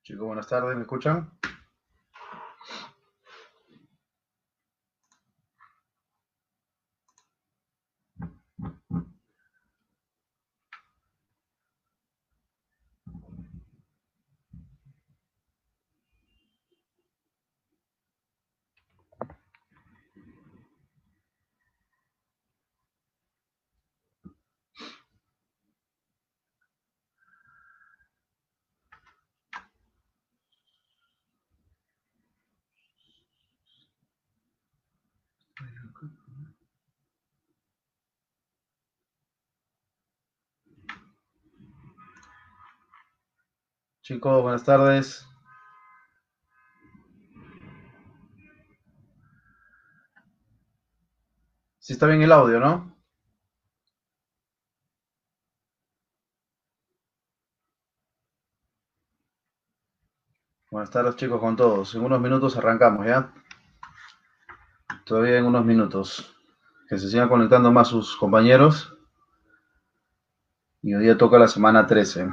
Chicos, buenas tardes, ¿me escuchan? Chicos, buenas tardes. Sí está bien el audio, ¿no? Buenas tardes, chicos, con todos. En unos minutos arrancamos, ¿ya? Todavía en unos minutos. Que se sigan conectando más sus compañeros. Y hoy día toca la semana 13.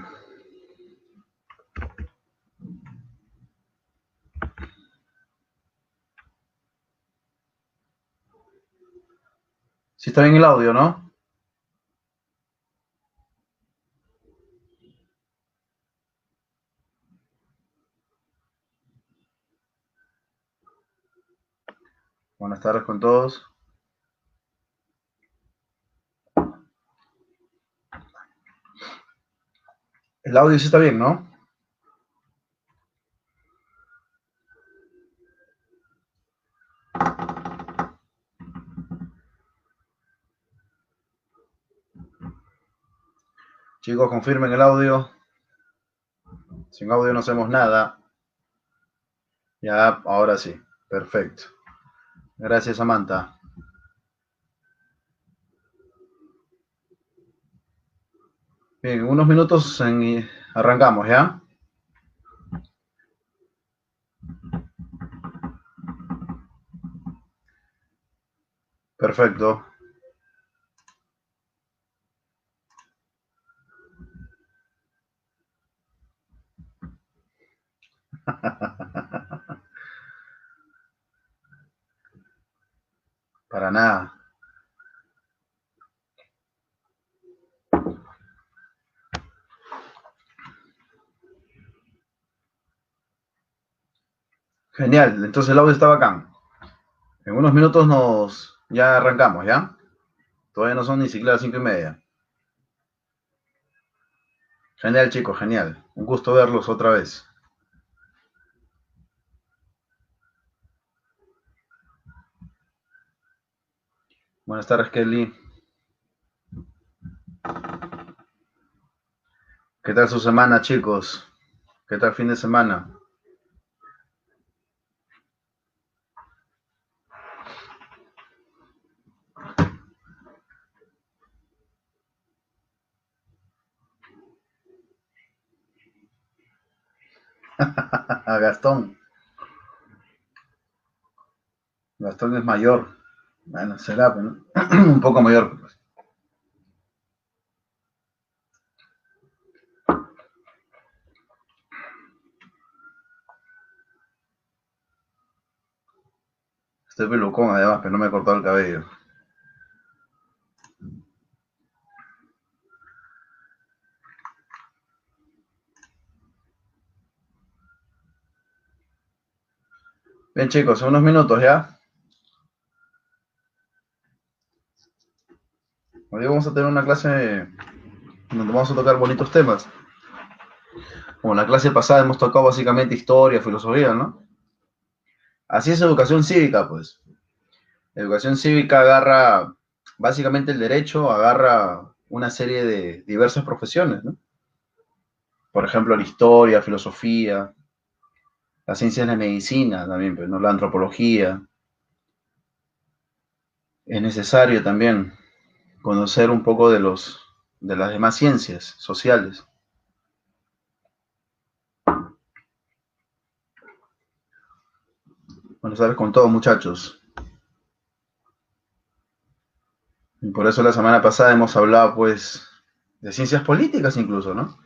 Sí está bien el audio, ¿no? Buenas tardes con todos. El audio sí está bien, ¿no? Chicos, confirmen el audio. Sin audio no hacemos nada. Ya, ahora sí. Perfecto. Gracias, Samantha. Bien, en unos minutos arrancamos, ¿ya? Perfecto. Para nada. Genial, entonces el audio está bacán. En unos minutos ya arrancamos, ¿ya? Todavía no son ni siquiera las 5:30. Genial, chicos, genial. Un gusto verlos otra vez. Buenas tardes, Kelly. ¿Qué tal su semana, chicos? ¿Qué tal fin de semana? Gastón. Gastón es mayor. Bueno, será, pero ¿no? Un poco mayor. Pues. Estoy pelucón además, pero no me he cortado el cabello. Bien, chicos, en unos minutos ya. Hoy vamos a tener una clase donde vamos a tocar bonitos temas. Como la clase pasada hemos tocado básicamente historia, filosofía, ¿no? Así es educación cívica, pues. Educación cívica agarra básicamente el derecho, agarra una serie de diversas profesiones, ¿no? Por ejemplo, la historia, filosofía, las ciencias de la medicina también, pero no la antropología. Es necesario también conocer un poco de las demás ciencias sociales. Buenas tardes con todos, muchachos. Y por eso la semana pasada hemos hablado, pues, de ciencias políticas incluso, ¿no?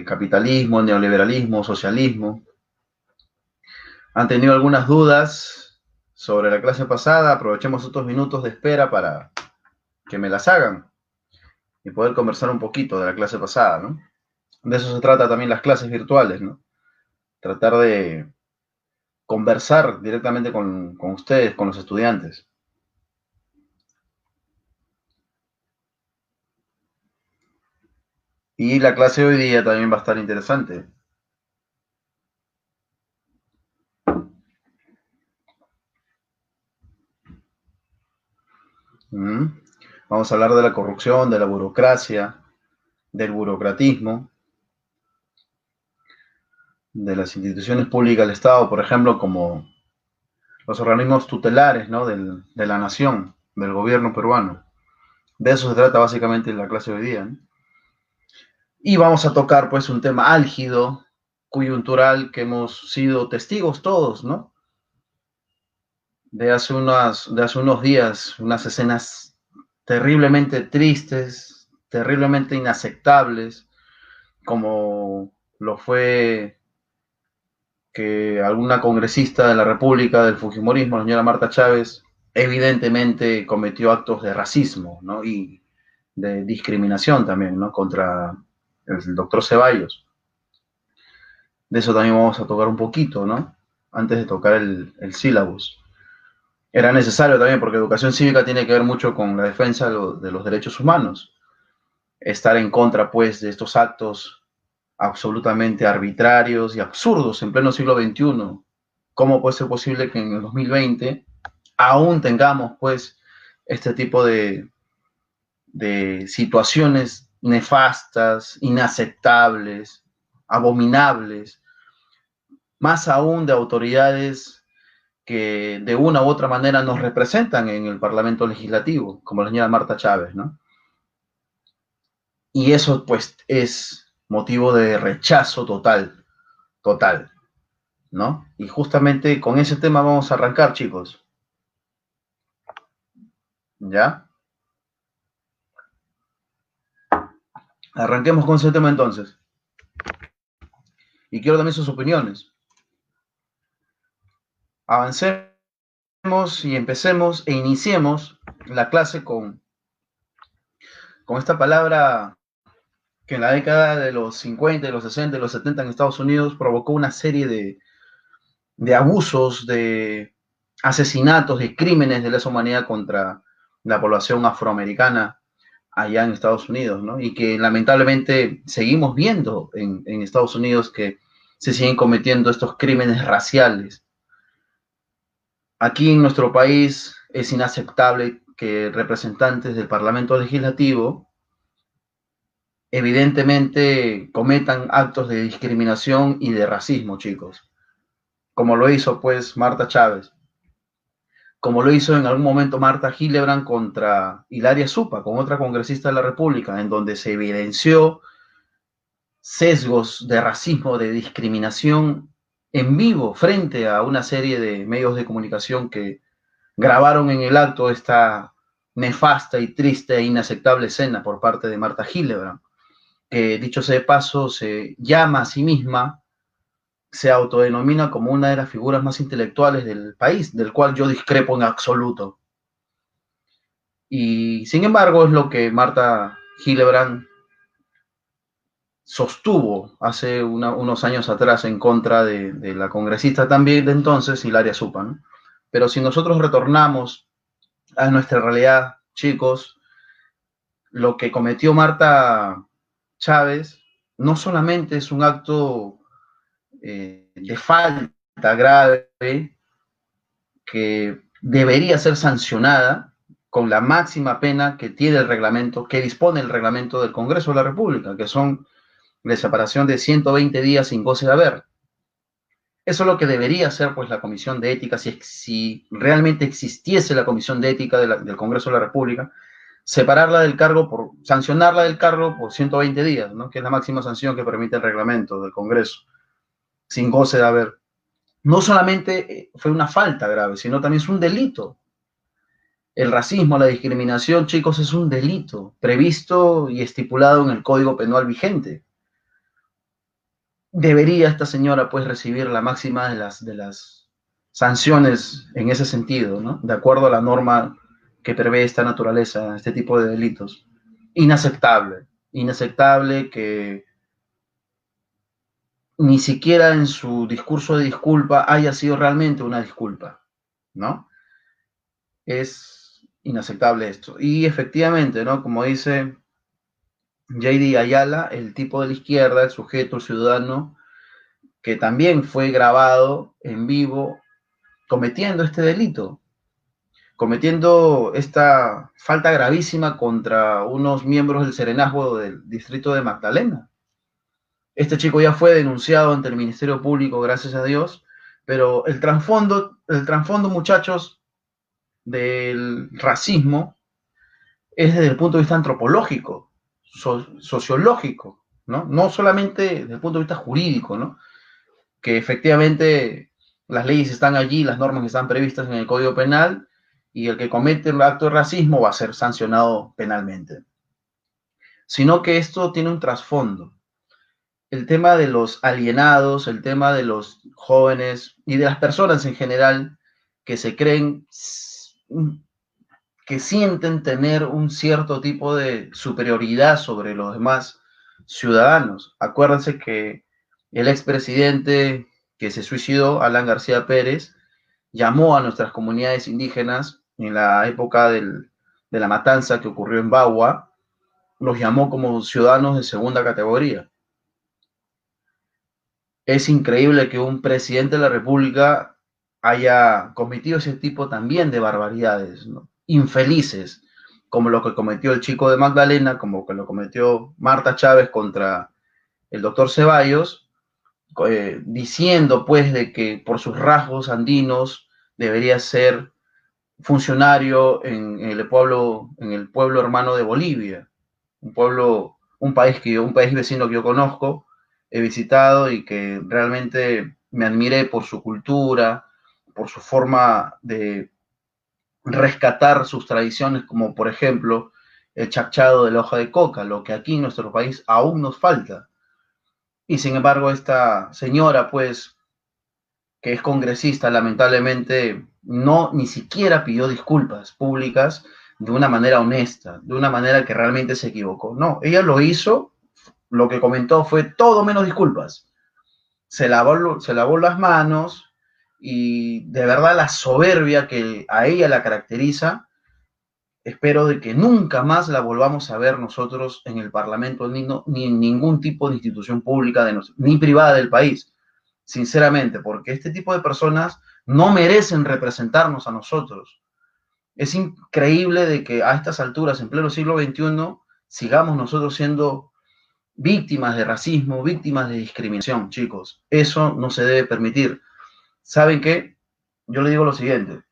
capitalismo, neoliberalismo, socialismo. ¿Han tenido algunas dudas sobre la clase pasada? Aprovechemos estos minutos de espera para que me las hagan y poder conversar un poquito de la clase pasada, ¿no? De eso se trata también las clases virtuales, ¿no? Tratar de conversar directamente con ustedes, con los estudiantes. Y la clase de hoy día también va a estar interesante. ¿Mm? Vamos a hablar de la corrupción, de la burocracia, del burocratismo, de las instituciones públicas del Estado, por ejemplo, como los organismos tutelares, ¿no? De la nación, del gobierno peruano. De eso se trata básicamente la clase de hoy día, ¿no? Y vamos a tocar pues un tema álgido, coyuntural, que hemos sido testigos todos, ¿no? De hace unos días, unas escenas terriblemente tristes, terriblemente inaceptables, como lo fue que alguna congresista de la República del Fujimorismo, la señora Marta Chávez, evidentemente cometió actos de racismo, ¿no? Y de discriminación también, ¿no? Contra el doctor Ceballos. De eso también vamos a tocar un poquito, ¿no? Antes de tocar el sílabus. Era necesario también porque educación cívica tiene que ver mucho con la defensa de los derechos humanos. Estar en contra, pues, de estos actos absolutamente arbitrarios y absurdos en pleno siglo XXI. ¿Cómo puede ser posible que en el 2020 aún tengamos, pues, este tipo de situaciones nefastas, inaceptables, abominables, más aún de autoridades que de una u otra manera nos representan en el Parlamento Legislativo, como la señora Marta Chávez, ¿no? Y eso, pues, es motivo de rechazo total, total, ¿no? Y justamente con ese tema vamos a arrancar, chicos. ¿Ya? Arranquemos con ese tema entonces. Y quiero también sus opiniones. Avancemos y empecemos e iniciemos la clase con esta palabra que en la década de los 50, de los 60, de los 70 en Estados Unidos provocó una serie de abusos, de asesinatos, de crímenes de lesa humanidad contra la población afroamericana allá en Estados Unidos, ¿no? Y que lamentablemente seguimos viendo en Estados Unidos que se siguen cometiendo estos crímenes raciales. Aquí en nuestro país es inaceptable que representantes del Parlamento Legislativo evidentemente cometan actos de discriminación y de racismo, chicos, como lo hizo pues Marta Chávez, como lo hizo en algún momento Marta Hildebrand contra Hilaria Supa, con otra congresista de la República, en donde se evidenció sesgos de racismo, de discriminación en vivo frente a una serie de medios de comunicación que grabaron en el acto esta nefasta y triste e inaceptable escena por parte de Marta Hildebrand, que dicho sea de paso se llama a sí misma, se autodenomina como una de las figuras más intelectuales del país, del cual yo discrepo en absoluto. Y sin embargo es lo que Marta Hildebrand sostuvo hace unos años atrás en contra de la congresista también de entonces, Hilaria Supa, ¿no? Pero si nosotros retornamos a nuestra realidad, chicos, lo que cometió Marta Chávez no solamente es un acto de falta grave que debería ser sancionada con la máxima pena que tiene el reglamento, que dispone el reglamento del Congreso de la República, que son de separación de 120 días sin goce de haber. Eso es lo que debería hacer pues la Comisión de Ética, si realmente existiese la Comisión de Ética del Congreso de la República, separarla del cargo, sancionarla del cargo por 120 días, ¿no? Que es la máxima sanción que permite el reglamento del Congreso, sin goce de haber. No solamente fue una falta grave, sino también es un delito. El racismo, la discriminación, chicos, es un delito previsto y estipulado en el Código Penal vigente. debería esta señora pues recibir la máxima de las sanciones en ese sentido, ¿no? De acuerdo a la norma que prevé esta naturaleza, este tipo de delitos. Inaceptable, inaceptable que ni siquiera en su discurso de disculpa haya sido realmente una disculpa, ¿no? Es inaceptable esto. Y efectivamente, ¿no? Como dice JD Ayala, el tipo de la izquierda, el sujeto, el ciudadano, que también fue grabado en vivo cometiendo este delito, cometiendo esta falta gravísima contra unos miembros del Serenazgo del distrito de Magdalena. Este chico ya fue denunciado ante el Ministerio Público, gracias a Dios, pero el trasfondo, muchachos, del racismo es desde el punto de vista antropológico, sociológico, ¿no? No solamente desde el punto de vista jurídico, ¿no? Que efectivamente las leyes están allí, las normas están previstas en el Código Penal, y el que comete el acto de racismo va a ser sancionado penalmente. Sino que esto tiene un trasfondo. El tema de los alienados, el tema de los jóvenes y de las personas en general que se creen, que sienten tener un cierto tipo de superioridad sobre los demás ciudadanos. Acuérdense que el expresidente que se suicidó, Alan García Pérez, llamó a nuestras comunidades indígenas en la época de la matanza que ocurrió en Bagua, los llamó como ciudadanos de segunda categoría. Es increíble que un presidente de la República haya cometido ese tipo también de barbaridades, ¿no? Infelices, como lo que cometió el chico de Magdalena, como que lo cometió Marta Chávez contra el doctor Ceballos, diciendo pues de que por sus rasgos andinos debería ser funcionario en el pueblo hermano de Bolivia, un país vecino que yo conozco, he visitado y que realmente me admiré por su cultura, por su forma de rescatar sus tradiciones, como por ejemplo el chachado de la hoja de coca, lo que aquí en nuestro país aún nos falta. Y sin embargo, esta señora, pues, que es congresista, lamentablemente no ni siquiera pidió disculpas públicas de una manera honesta, de una manera que realmente se equivocó. No, ella lo hizo, lo que comentó fue todo menos disculpas. Se lavó las manos y de verdad la soberbia que a ella la caracteriza, espero de que nunca más la volvamos a ver nosotros en el Parlamento ni en ningún tipo de institución pública ni privada del país, sinceramente, porque este tipo de personas no merecen representarnos a nosotros. Es increíble de que a estas alturas, en pleno siglo XXI, sigamos nosotros siendo víctimas de racismo, víctimas de discriminación, chicos. Eso no se debe permitir. ¿Saben qué? Yo le digo lo siguiente.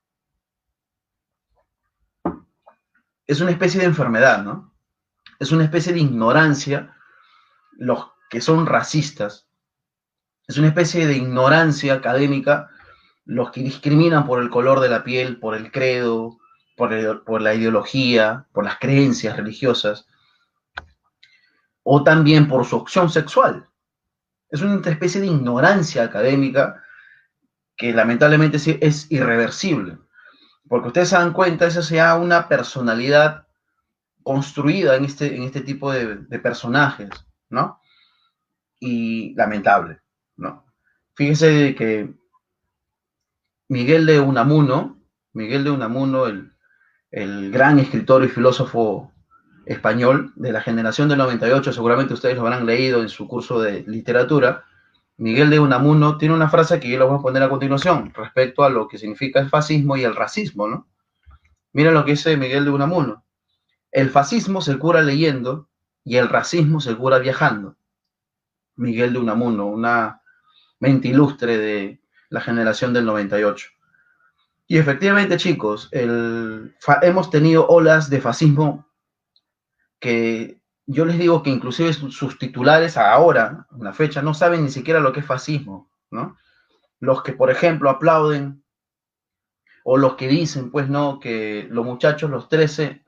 Es una especie de enfermedad, ¿no? Es una especie de ignorancia los que son racistas. Es una especie de ignorancia académica los que discriminan por el color de la piel, por el credo, por la ideología, por las creencias religiosas, o también por su opción sexual. Es una especie de ignorancia académica que lamentablemente es irreversible. Porque ustedes se dan cuenta, esa sea una personalidad construida en este tipo de personajes, ¿no? Y lamentable, ¿no? Fíjese que Miguel de Unamuno, Miguel de Unamuno, el gran escritor y filósofo español de la generación del 98, seguramente ustedes lo habrán leído en su curso de literatura. Miguel de Unamuno tiene una frase que yo les voy a poner a continuación respecto a lo que significa el fascismo y el racismo, ¿no? Miren lo que dice Miguel de Unamuno. El fascismo se cura leyendo y el racismo se cura viajando. Miguel de Unamuno, una mente ilustre de la generación del 98. Y efectivamente, chicos, hemos tenido olas de fascismo que yo les digo que inclusive sus titulares ahora, en la fecha, no saben ni siquiera lo que es fascismo, ¿no? Los que, por ejemplo, aplauden o los que dicen, pues, no, que los muchachos, los 13,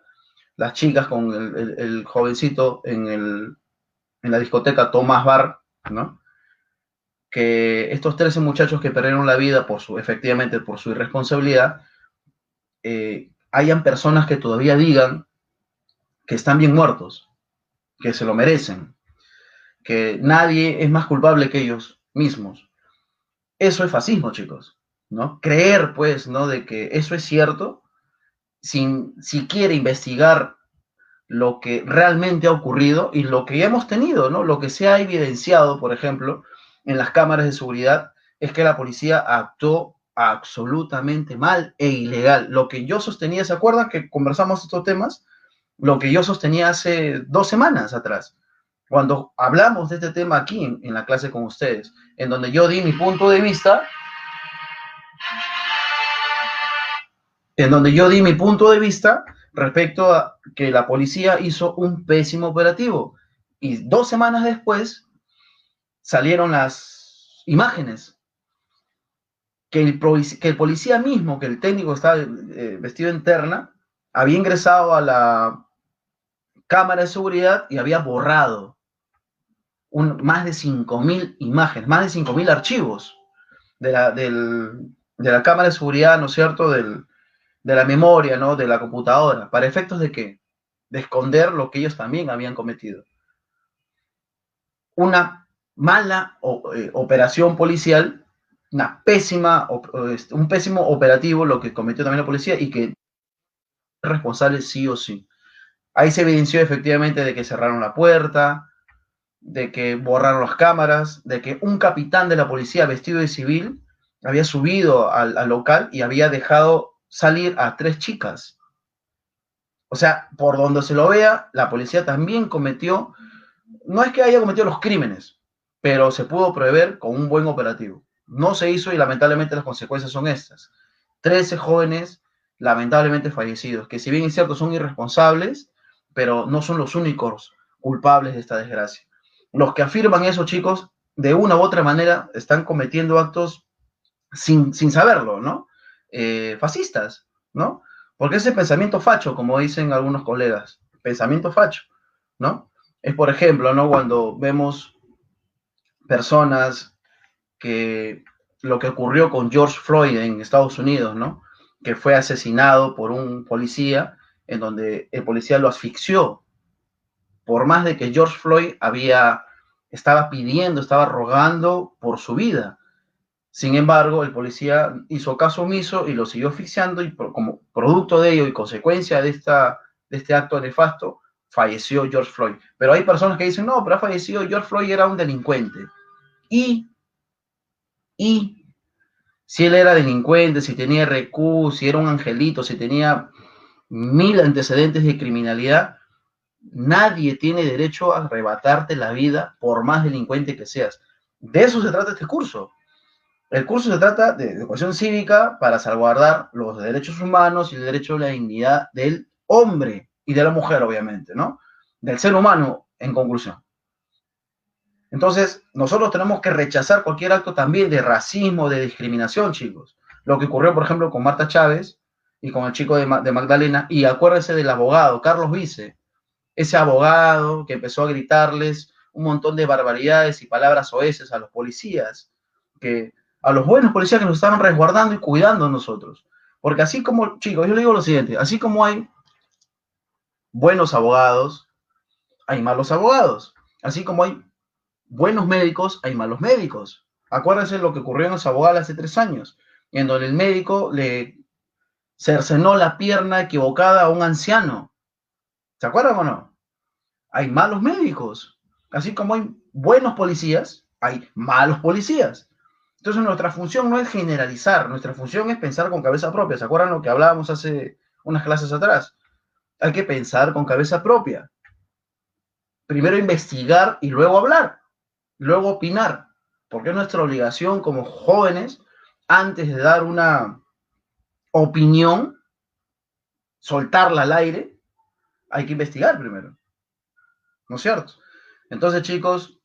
las chicas con el jovencito en la discoteca Tomás Bar, ¿no? que estos 13 muchachos que perdieron la vida efectivamente por su irresponsabilidad, hayan personas que todavía digan que están bien muertos, que se lo merecen, que nadie es más culpable que ellos mismos. Eso es fascismo, chicos, ¿no? Creer, pues, ¿no? De que eso es cierto, sin siquiera investigar lo que realmente ha ocurrido y lo que ya hemos tenido, ¿no? Lo que se ha evidenciado, por ejemplo, en las cámaras de seguridad, es que la policía actuó absolutamente mal e ilegal. Lo que yo sostenía, ¿se acuerdan que conversamos estos temas? Lo que yo sostenía hace 2 semanas atrás, cuando hablamos de este tema aquí en la clase con ustedes, en donde yo di mi punto de vista, respecto a que la policía hizo un pésimo operativo. Y 2 semanas después salieron las imágenes que el policía mismo, que el técnico estaba vestido en terna, había ingresado a la cámara de seguridad y había borrado más de 5.000 imágenes, más de 5.000 archivos de la cámara de seguridad, ¿no es cierto?, de la memoria, ¿no?, de la computadora. ¿Para efectos de qué? De esconder lo que ellos también habían cometido. Una mala operación policial, un pésimo operativo lo que cometió también la policía y que es responsable sí o sí. Ahí se evidenció efectivamente de que cerraron la puerta, de que borraron las cámaras, de que un capitán de la policía vestido de civil había subido al local y había dejado salir a 3 chicas. O sea, por donde se lo vea, la policía también cometió, no es que haya cometido los crímenes, pero se pudo prever con un buen operativo. No se hizo y lamentablemente las consecuencias son estas. 13 jóvenes lamentablemente fallecidos, que si bien es cierto son irresponsables, pero no son los únicos culpables de esta desgracia. Los que afirman eso, chicos, de una u otra manera están cometiendo actos sin saberlo, ¿no? Fascistas, ¿no? Porque ese pensamiento facho, como dicen algunos colegas, pensamiento facho, ¿no? Es, por ejemplo, ¿no?, cuando vemos personas que lo que ocurrió con George Floyd en Estados Unidos, ¿no?, que fue asesinado por un policía, en donde el policía lo asfixió, por más de que George Floyd estaba rogando por su vida. Sin embargo, el policía hizo caso omiso y lo siguió asfixiando y como producto de ello y consecuencia de este acto nefasto, falleció George Floyd. Pero hay personas que dicen, no, pero ha fallecido George Floyd, era un delincuente. Y si él era delincuente, si tenía RQ, si era un angelito, si tenía 1000 antecedentes de criminalidad, nadie tiene derecho a arrebatarte la vida por más delincuente que seas. De eso se trata este curso. El curso se trata de educación cívica para salvaguardar los derechos humanos y el derecho a la dignidad del hombre y de la mujer, obviamente, ¿no? Del ser humano, en conclusión. Entonces, nosotros tenemos que rechazar cualquier acto también de racismo, de discriminación, chicos. Lo que ocurrió, por ejemplo, con Marta Chávez y con el chico de Magdalena. Y acuérdense del abogado, Carlos Vice, ese abogado que empezó a gritarles un montón de barbaridades y palabras soeces a los policías, a los buenos policías que nos estaban resguardando y cuidando a nosotros. Porque así como, chicos, yo le digo lo siguiente, así como hay buenos abogados, hay malos abogados. Así como hay buenos médicos, hay malos médicos. Acuérdense lo que ocurrió en Zabogal hace 3 años, en donde el médico le cercenó la pierna equivocada a un anciano. ¿Se acuerdan o no? Hay malos médicos. Así como hay buenos policías, hay malos policías. Entonces nuestra función no es generalizar, nuestra función es pensar con cabeza propia. ¿Se acuerdan lo que hablábamos hace unas clases atrás? Hay que pensar con cabeza propia. Primero investigar y luego hablar, luego opinar, porque es nuestra obligación como jóvenes, antes de dar una opinión, soltarla al aire, hay que investigar primero, ¿no es cierto? Entonces, chicos,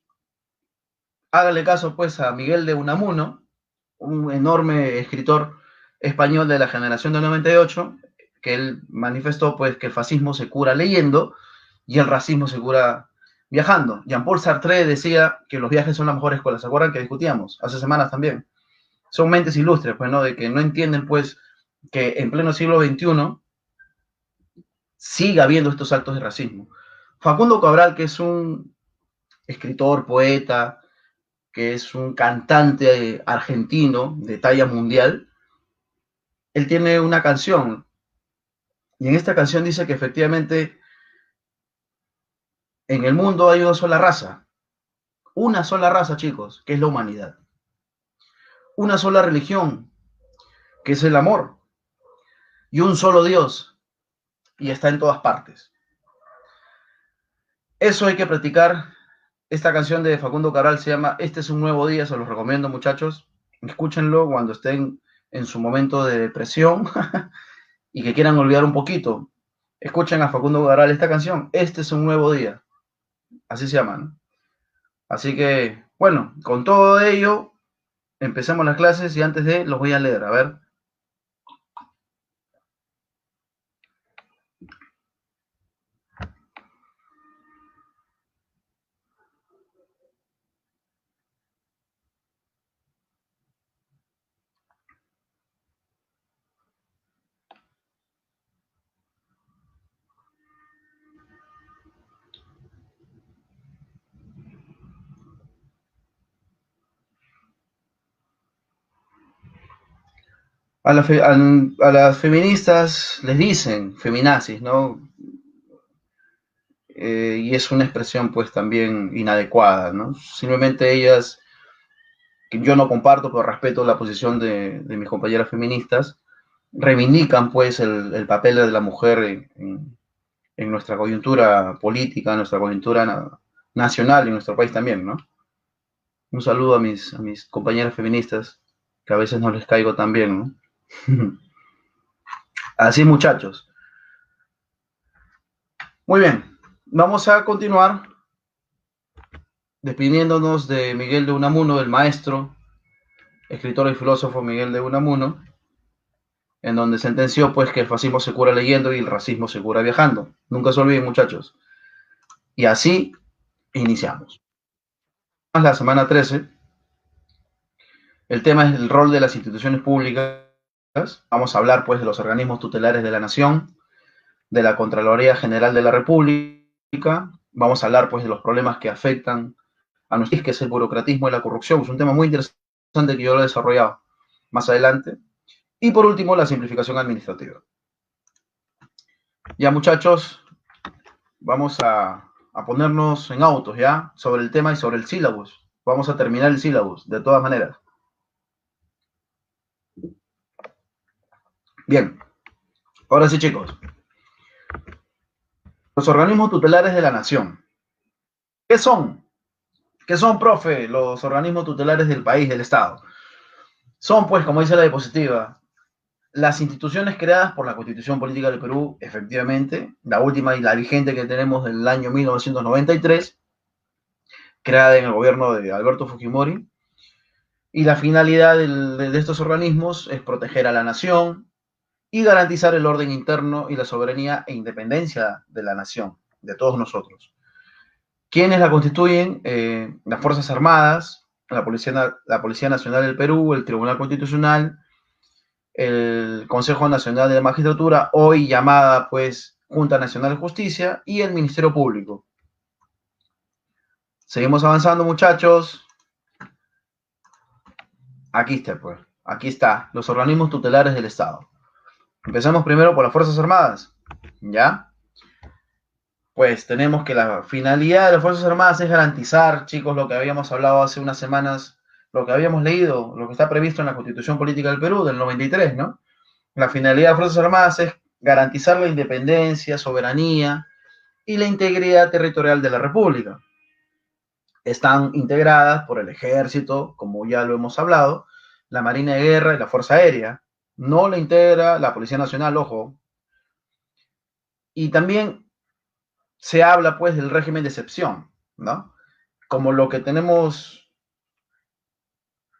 háganle caso pues a Miguel de Unamuno, un enorme escritor español de la generación del 98, que él manifestó pues que el fascismo se cura leyendo y el racismo se cura Viajando, Jean-Paul Sartre decía que los viajes son la mejor escuela. ¿Se acuerdan que discutíamos hace semanas también? Son mentes ilustres, pues, ¿no? De que no entienden, pues, que en pleno siglo XXI siga habiendo estos actos de racismo. Facundo Cabral, que es un escritor, poeta, que es un cantante argentino de talla mundial, él tiene una canción, y en esta canción dice que efectivamente en el mundo hay una sola raza, chicos, que es la humanidad. Una sola religión, que es el amor, y un solo Dios, y está en todas partes. Eso hay que practicar. Esta canción de Facundo Cabral se llama Este es un nuevo día, se los recomiendo, muchachos. Escúchenlo cuando estén en su momento de depresión y que quieran olvidar un poquito. Escuchen a Facundo Cabral esta canción, Este es un nuevo día. Así se llama, ¿no? Así que, bueno, con todo ello, empecemos las clases y antes de los voy a leer. A ver. A las feministas les dicen feminazis, ¿no? Y es una expresión pues también inadecuada, ¿no? Simplemente ellas, que yo no comparto, pero respeto la posición de mis compañeras feministas, reivindican pues el papel de la mujer en nuestra coyuntura política, en nuestra coyuntura nacional y en nuestro país también, ¿no? Un saludo a mis compañeras feministas, que a veces no les caigo tan bien, ¿no? Así, muchachos. Muy bien, vamos a continuar despidiéndonos de Miguel de Unamuno, del maestro, escritor y filósofo Miguel de Unamuno, en donde sentenció pues que el fascismo se cura leyendo y el racismo se cura viajando. Nunca se olviden, muchachos. Y así iniciamos. La semana 13, el tema es el rol de las instituciones públicas. Vamos a hablar pues de los organismos tutelares de la nación, de la Contraloría General de la República. Vamos a hablar pues de los problemas que afectan a nuestro país, que es el burocratismo y la corrupción. Es un tema muy interesante que yo lo he desarrollado más adelante. Y por último, la simplificación administrativa. Ya, muchachos, vamos a ponernos en autos, ¿ya? Sobre el tema y sobre el sílabus. Vamos a terminar el sílabus, de todas maneras. Bien, ahora sí, chicos. Los organismos tutelares de la nación. ¿Qué son? ¿Qué son, profe, los organismos tutelares del país, del Estado? Son, pues, como dice la diapositiva, las instituciones creadas por la Constitución Política del Perú, efectivamente, la última y la vigente que tenemos del año 1993, creada en el gobierno de Alberto Fujimori, y la finalidad de estos organismos es proteger a la nación y garantizar el orden interno y la soberanía e independencia de la nación, de todos nosotros. ¿Quiénes la constituyen? Las Fuerzas Armadas, la Policía Nacional del Perú, el Tribunal Constitucional, el Consejo Nacional de la Magistratura, hoy llamada pues Junta Nacional de Justicia, y el Ministerio Público. Seguimos avanzando, muchachos. Aquí está, pues. Aquí está, los organismos tutelares del Estado. Empezamos primero por las Fuerzas Armadas, ¿ya? Pues tenemos que la finalidad de las Fuerzas Armadas es garantizar, chicos, lo que habíamos hablado hace unas semanas, lo que habíamos leído, lo que está previsto en la Constitución Política del Perú del 93, ¿no? La finalidad de las Fuerzas Armadas es garantizar la independencia, soberanía y la integridad territorial de la República. Están integradas por el Ejército, como ya lo hemos hablado, la Marina de Guerra y la Fuerza Aérea. No la integra la Policía Nacional, ojo. Y también se habla pues del régimen de excepción, ¿no? Como lo que tenemos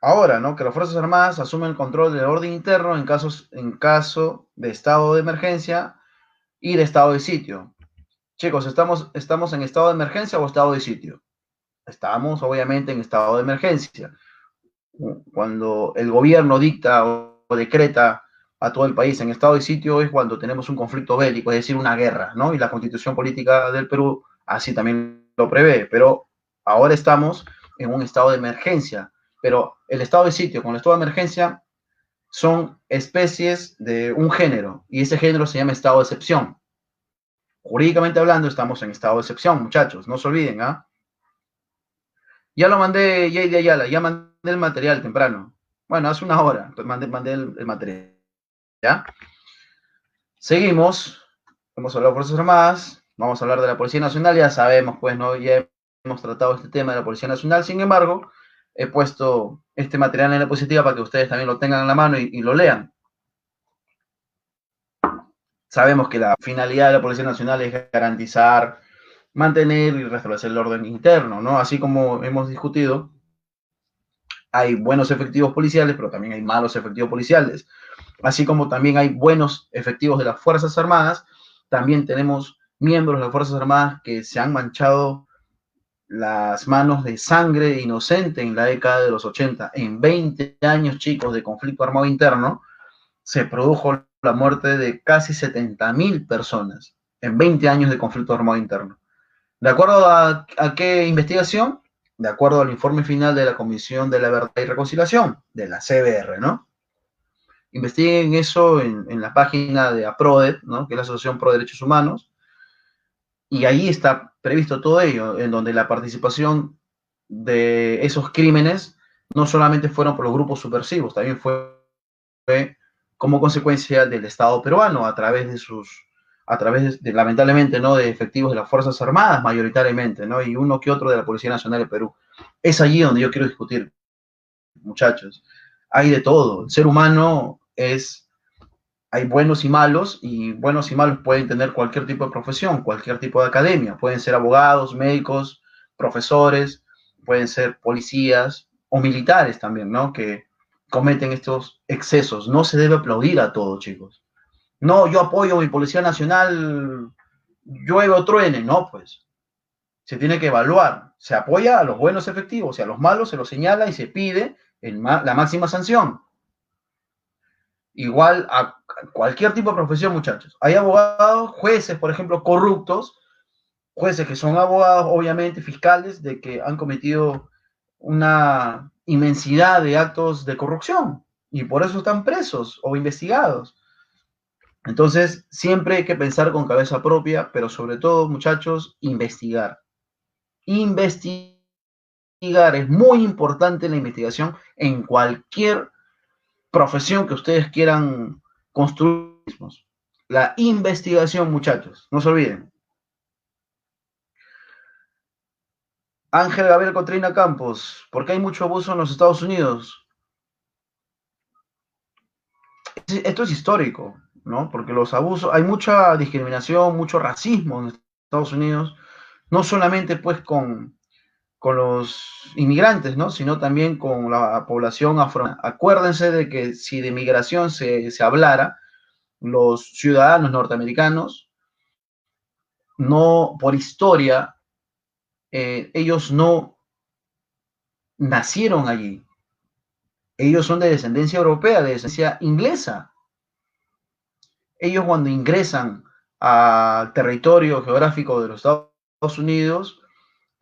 ahora, ¿no? Que las Fuerzas Armadas asumen el control del orden interno en caso de estado de emergencia y de estado de sitio. Chicos, ¿estamos en estado de emergencia o estado de sitio? Estamos, obviamente, en estado de emergencia. Cuando el gobierno dicta o decreta a todo el país en estado de sitio es cuando tenemos un conflicto bélico, es decir, una guerra, ¿no? Y la constitución política del Perú así también lo prevé, pero ahora estamos en un estado de emergencia. Pero el estado de sitio con el estado de emergencia son especies de un género, y ese género se llama estado de excepción. Jurídicamente hablando, estamos en estado de excepción, muchachos, no se olviden, ¿ah? Ya lo mandé, Jay de Ayala, ya mandé el material temprano. Bueno, hace una hora mandé el material. ¿Ya? Seguimos. Hemos hablado de Fuerzas Armadas. Vamos a hablar de la Policía Nacional. Ya sabemos, pues, ¿no? Ya hemos tratado este tema de la Policía Nacional. Sin embargo, he puesto este material en la diapositiva para que ustedes también lo tengan en la mano y lo lean. Sabemos que la finalidad de la Policía Nacional es garantizar, mantener y restablecer el orden interno, ¿no? Así como hemos discutido, hay buenos efectivos policiales, pero también hay malos efectivos policiales. Así como también hay buenos efectivos de las Fuerzas Armadas, también tenemos miembros de las Fuerzas Armadas que se han manchado las manos de sangre inocente en la década de los 80. En 20 años, chicos, de conflicto armado interno, se produjo la muerte de casi 70.000 personas en 20 años de conflicto armado interno. ¿De acuerdo a qué investigación? De acuerdo al informe final de la Comisión de la Verdad y Reconciliación, de la CBR, ¿no? Investiguen eso en la página de APRODET, ¿no? Que es la Asociación Pro Derechos Humanos, y ahí está previsto todo ello, en donde la participación de esos crímenes no solamente fueron por los grupos subversivos, también fue como consecuencia del Estado peruano a través de, lamentablemente, ¿no? De efectivos de las Fuerzas Armadas mayoritariamente, ¿no? Y uno que otro de la Policía Nacional de Perú. Es allí donde yo quiero discutir, muchachos. Hay de todo. El ser humano hay buenos y malos pueden tener cualquier tipo de profesión, cualquier tipo de academia. Pueden ser abogados, médicos, profesores, pueden ser policías o militares también, ¿no? Que cometen estos excesos. No se debe aplaudir a todo, chicos. No, yo apoyo a mi Policía Nacional, llueve o truene, no, pues. Se tiene que evaluar. Se apoya a los buenos efectivos y a los malos se los señala y se pide la máxima sanción. Igual a cualquier tipo de profesión, muchachos. Hay abogados, jueces, por ejemplo, corruptos, jueces que son abogados, obviamente, fiscales, de que han cometido una inmensidad de actos de corrupción y por eso están presos o investigados. Entonces, siempre hay que pensar con cabeza propia, pero sobre todo, muchachos, investigar. Investigar es muy importante la investigación en cualquier profesión que ustedes quieran construir. La investigación, muchachos, no se olviden. Ángel Gabriel Cotrina Campos, ¿por qué hay mucho abuso en los Estados Unidos? Esto es histórico, ¿no? Porque los abusos, hay mucha discriminación, mucho racismo en Estados Unidos, no solamente pues con los inmigrantes, ¿no? Sino también con la población afro. Acuérdense de que si de migración se hablara, los ciudadanos norteamericanos, no, por historia, ellos no nacieron allí. Ellos son de descendencia europea, de descendencia inglesa. Ellos cuando ingresan al territorio geográfico de los Estados Unidos,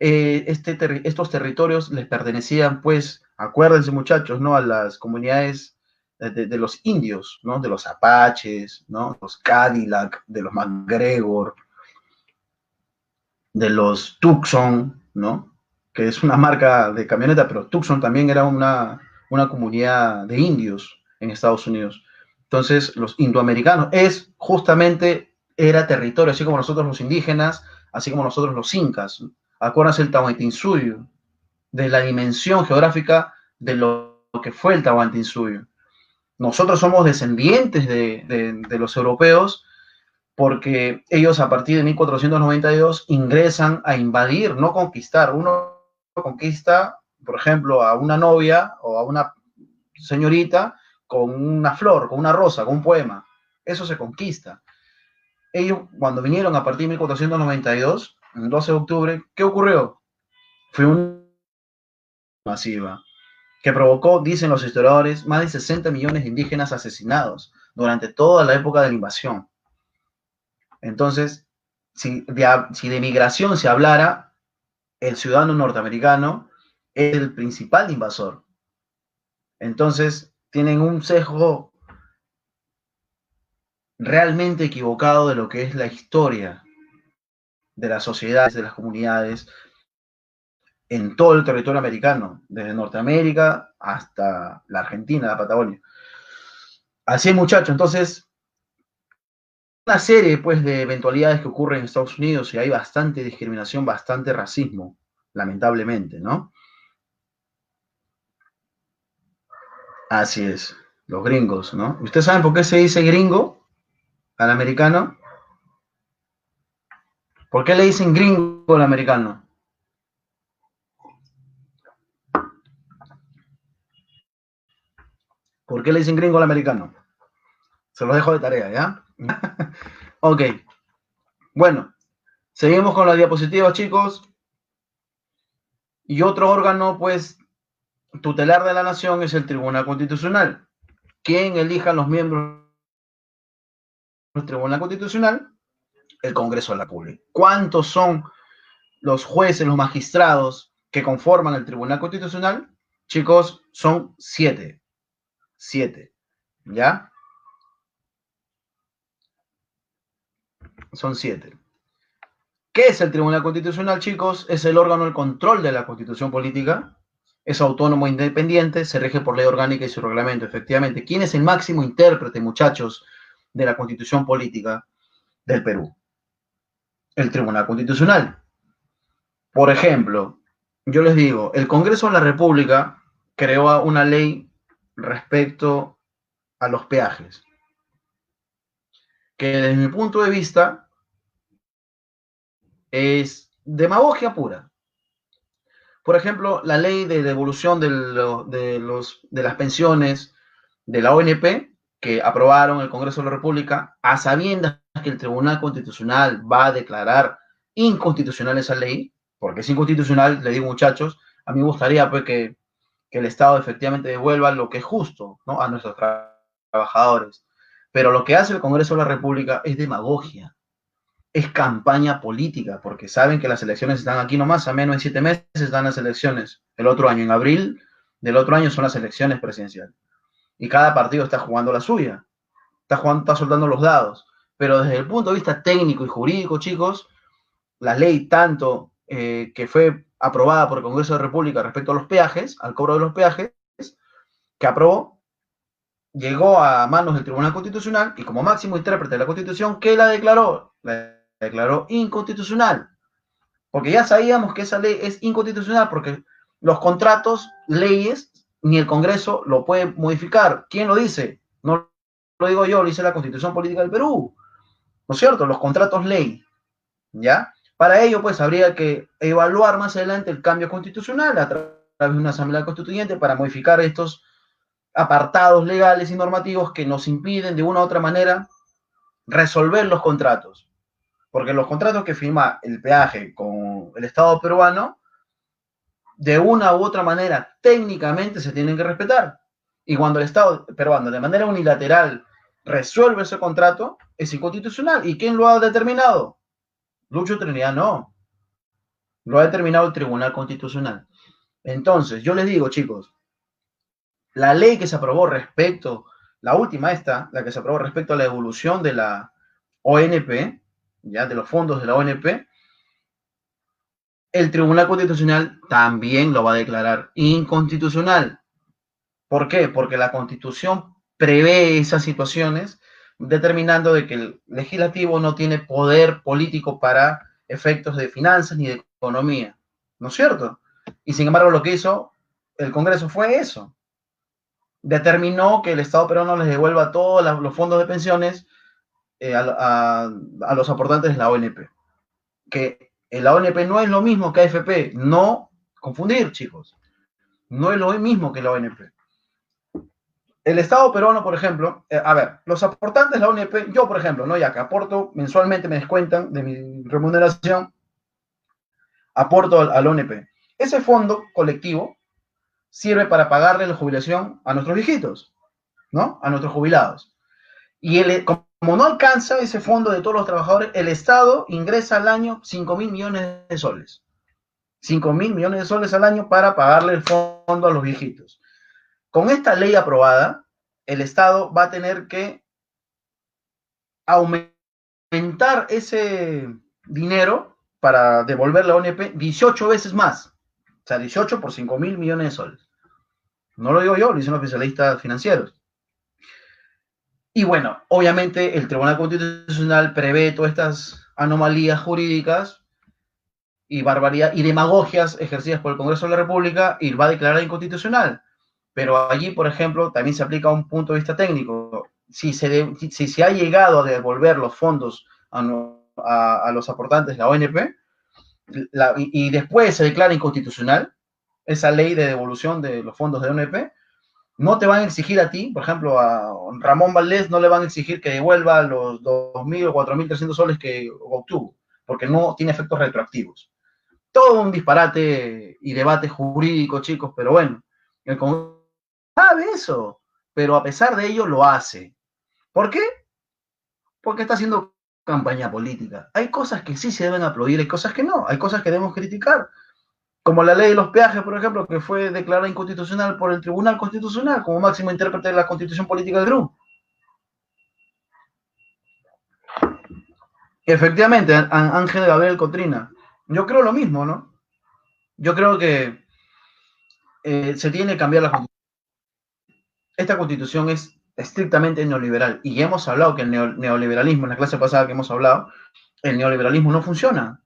estos territorios les pertenecían, pues, acuérdense muchachos, ¿no? A las comunidades de los indios, ¿no? De los apaches, ¿no? Los Cadillac, de los MacGregor, de los Tucson, ¿no? Que es una marca de camioneta, pero Tucson también era una comunidad de indios en Estados Unidos. Entonces, los indoamericanos era territorio, así como nosotros los indígenas, así como nosotros los incas. Acuérdense el Tahuantinsuyo, de la dimensión geográfica de lo que fue el Tahuantinsuyo. Nosotros somos descendientes de los europeos porque ellos a partir de 1492 ingresan a invadir, no conquistar. Uno conquista, por ejemplo, a una novia o a una señorita con una flor, con una rosa, con un poema. Eso se conquista. Ellos, cuando vinieron a partir de 1492, el 12 de octubre, ¿qué ocurrió? Fue una masiva que provocó, dicen los historiadores, más de 60 millones de indígenas asesinados durante toda la época de la invasión. Entonces, si de migración se hablara, el ciudadano norteamericano es el principal invasor. Entonces, tienen un sesgo realmente equivocado de lo que es la historia de las sociedades, de las comunidades, en todo el territorio americano, desde Norteamérica hasta la Argentina, la Patagonia. Así es, muchachos. Entonces, una serie pues, de eventualidades que ocurren en Estados Unidos y hay bastante discriminación, bastante racismo, lamentablemente, ¿no? Así es, los gringos, ¿no? ¿Ustedes saben por qué se dice gringo al americano? ¿Por qué le dicen gringo al americano? ¿Por qué le dicen gringo al americano? Se los dejo de tarea, ¿ya? Ok, bueno, seguimos con las diapositivas, chicos. Y otro órgano, pues, tutelar de la nación es el Tribunal Constitucional. ¿Quién elija a los miembros del Tribunal Constitucional? El Congreso de la República. ¿Cuántos son los jueces, los magistrados que conforman el Tribunal Constitucional? Chicos, son 7. 7. ¿Ya? Son 7. ¿Qué es el Tribunal Constitucional, chicos? Es el órgano de control de la Constitución política. Es autónomo e independiente, se rige por ley orgánica y su reglamento, efectivamente. ¿Quién es el máximo intérprete, muchachos, de la Constitución política del Perú? El Tribunal Constitucional. Por ejemplo, yo les digo, el Congreso de la República creó una ley respecto a los peajes, que desde mi punto de vista es demagogia pura. Por ejemplo, la ley de devolución de las pensiones de la ONP, que aprobaron el Congreso de la República, a sabiendas que el Tribunal Constitucional va a declarar inconstitucional esa ley, porque es inconstitucional, le digo muchachos, a mí me gustaría pues, que el Estado efectivamente devuelva lo que es justo, ¿no?, a nuestros trabajadores. Pero lo que hace el Congreso de la República es demagogia, es campaña política, porque saben que las elecciones están aquí nomás, a menos de 7 meses están las elecciones. El otro año, en abril del otro año, son las elecciones presidenciales. Y cada partido está jugando la suya, está soltando los dados. Pero desde el punto de vista técnico y jurídico, chicos, la ley tanto que fue aprobada por el Congreso de la República respecto a los peajes, al cobro de los peajes, que aprobó, llegó a manos del Tribunal Constitucional y como máximo intérprete de la Constitución, ¿qué la declaró? La declaró inconstitucional. Porque ya sabíamos que esa ley es inconstitucional porque los contratos, leyes, ni el Congreso lo puede modificar. ¿Quién lo dice? No lo digo yo, lo dice la Constitución Política del Perú. ¿No es cierto? Los contratos ley. ¿Ya? Para ello, pues, habría que evaluar más adelante el cambio constitucional a través de una asamblea constituyente para modificar estos apartados legales y normativos que nos impiden de una u otra manera resolver los contratos. Porque los contratos que firma el peaje con el Estado peruano, de una u otra manera, técnicamente se tienen que respetar. Y cuando el Estado peruano, de manera unilateral, resuelve ese contrato, es inconstitucional. ¿Y quién lo ha determinado? Lucho Trinidad no. Lo ha determinado el Tribunal Constitucional. Entonces, yo les digo, chicos, la ley que se aprobó respecto, la última esta, la que se aprobó respecto a la evolución de la ONP, ya de los fondos de la ONP, el Tribunal Constitucional también lo va a declarar inconstitucional. ¿Por qué? Porque la Constitución prevé esas situaciones determinando de que el legislativo no tiene poder político para efectos de finanzas ni de economía, ¿no es cierto? Y sin embargo lo que hizo el Congreso fue eso. Determinó que el Estado peruano les devuelva todos los fondos de pensiones a los aportantes de la ONP. Que la ONP no es lo mismo que AFP, no confundir, chicos. No es lo mismo que la ONP. El Estado peruano, por ejemplo, a ver, los aportantes de la ONP, yo, por ejemplo, ¿no? Ya que aporto mensualmente, me descuentan de mi remuneración, aporto al ONP. Ese fondo colectivo sirve para pagarle la jubilación a nuestros viejitos, ¿no? A nuestros jubilados. Y como no alcanza ese fondo de todos los trabajadores, el Estado ingresa al año 5.000 millones de soles. 5.000 millones de soles al año para pagarle el fondo a los viejitos. Con esta ley aprobada, el Estado va a tener que aumentar ese dinero para devolver la ONP 18 veces más. O sea, 18 por 5.000 millones de soles. No lo digo yo, lo dicen los especialistas financieros. Y bueno, obviamente el Tribunal Constitucional prevé todas estas anomalías jurídicas y barbaridad y demagogias ejercidas por el Congreso de la República y va a declarar inconstitucional. Pero allí, por ejemplo, también se aplica un punto de vista técnico. Si se ha llegado a devolver los fondos a los aportantes de la ONP y después se declara inconstitucional esa ley de devolución de los fondos de ONP, no te van a exigir a ti, por ejemplo, a Ramón Valdés no le van a exigir que devuelva los 2.000 o 4.300 soles que obtuvo, porque no tiene efectos retroactivos. Todo un disparate y debate jurídico, chicos, pero bueno, el Congreso sabe eso, pero a pesar de ello lo hace. ¿Por qué? Porque está haciendo campaña política. Hay cosas que sí se deben aplaudir, hay cosas que no, hay cosas que debemos criticar. Como la ley de los peajes, por ejemplo, que fue declarada inconstitucional por el Tribunal Constitucional como máximo intérprete de la Constitución Política del Perú. Efectivamente, Ángel Gabriel Cotrina. Yo creo lo mismo, ¿no? Yo creo que se tiene que cambiar la Constitución. Esta Constitución es estrictamente neoliberal y ya hemos hablado que el neoliberalismo, en la clase pasada que hemos hablado, el neoliberalismo no funciona.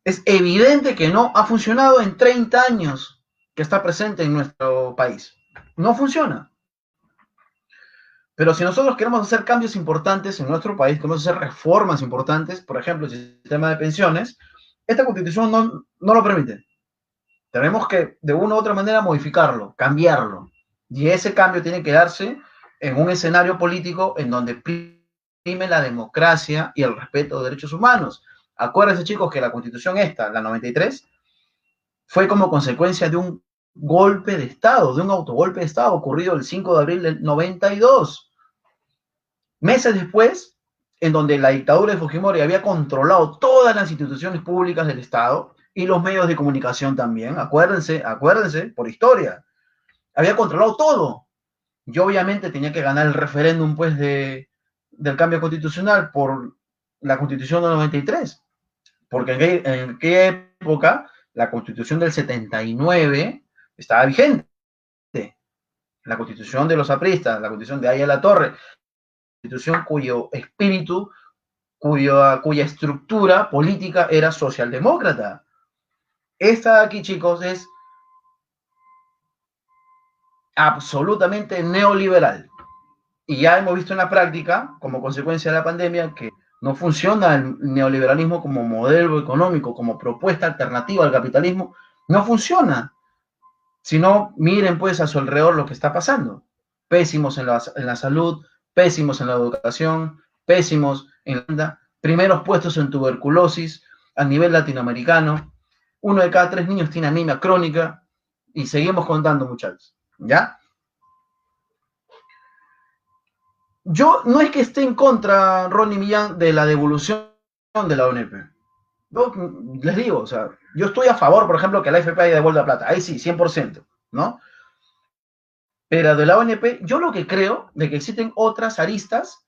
Es evidente que no ha funcionado en 30 años que está presente en nuestro país. No funciona. Pero si nosotros queremos hacer cambios importantes en nuestro país, queremos hacer reformas importantes, por ejemplo, el sistema de pensiones, esta Constitución no lo permite. Tenemos que, de una u otra manera, modificarlo, cambiarlo. Y ese cambio tiene que darse en un escenario político en donde prime la democracia y el respeto de derechos humanos. Acuérdense, chicos, que la Constitución esta, la 93, fue como consecuencia de un golpe de Estado, de un autogolpe de Estado ocurrido el 5 de abril del 92. Meses después, en donde la dictadura de Fujimori había controlado todas las instituciones públicas del Estado y los medios de comunicación también, acuérdense, por historia, había controlado todo. Yo obviamente tenía que ganar el referéndum pues del cambio constitucional por la Constitución del 93, porque en aquella época la Constitución del 79 estaba vigente. La Constitución de los apristas, la Constitución de Aya La Torre, Constitución cuyo espíritu, cuya estructura política era socialdemócrata. Esta de aquí, chicos, es absolutamente neoliberal. Y ya hemos visto en la práctica, como consecuencia de la pandemia, que no funciona el neoliberalismo como modelo económico, como propuesta alternativa al capitalismo, no funciona. Si no, miren pues a su alrededor lo que está pasando. Pésimos en la salud, pésimos en la educación, pésimos en la primeros puestos en tuberculosis a nivel latinoamericano. 1 de cada 3 niños tiene anemia crónica y seguimos contando, muchachos. ¿Ya? Yo no es que esté en contra, Ronnie Millán, de la devolución de la ONP. Yo les digo, o sea, yo estoy a favor, por ejemplo, que la AFP haya devuelto plata. Ahí sí, 100%, ¿no? Pero de la ONP, yo lo que creo de que existen otras aristas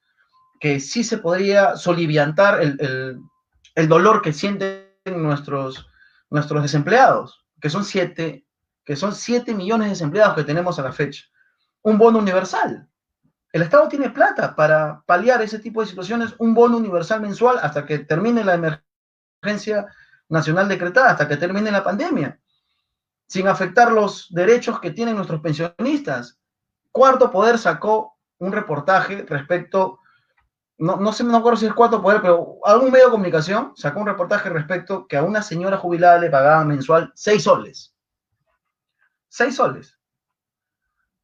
que sí se podría soliviantar el dolor que sienten nuestros desempleados, que son 7 millones de desempleados que tenemos a la fecha. Un bono universal. El Estado tiene plata para paliar ese tipo de situaciones, un bono universal mensual hasta que termine la emergencia nacional decretada, hasta que termine la pandemia, sin afectar los derechos que tienen nuestros pensionistas. Cuarto Poder sacó un reportaje respecto, no sé, no acuerdo si es Cuarto Poder, pero algún medio de comunicación sacó un reportaje respecto que a una señora jubilada le pagaban mensual 6 soles. 6 soles.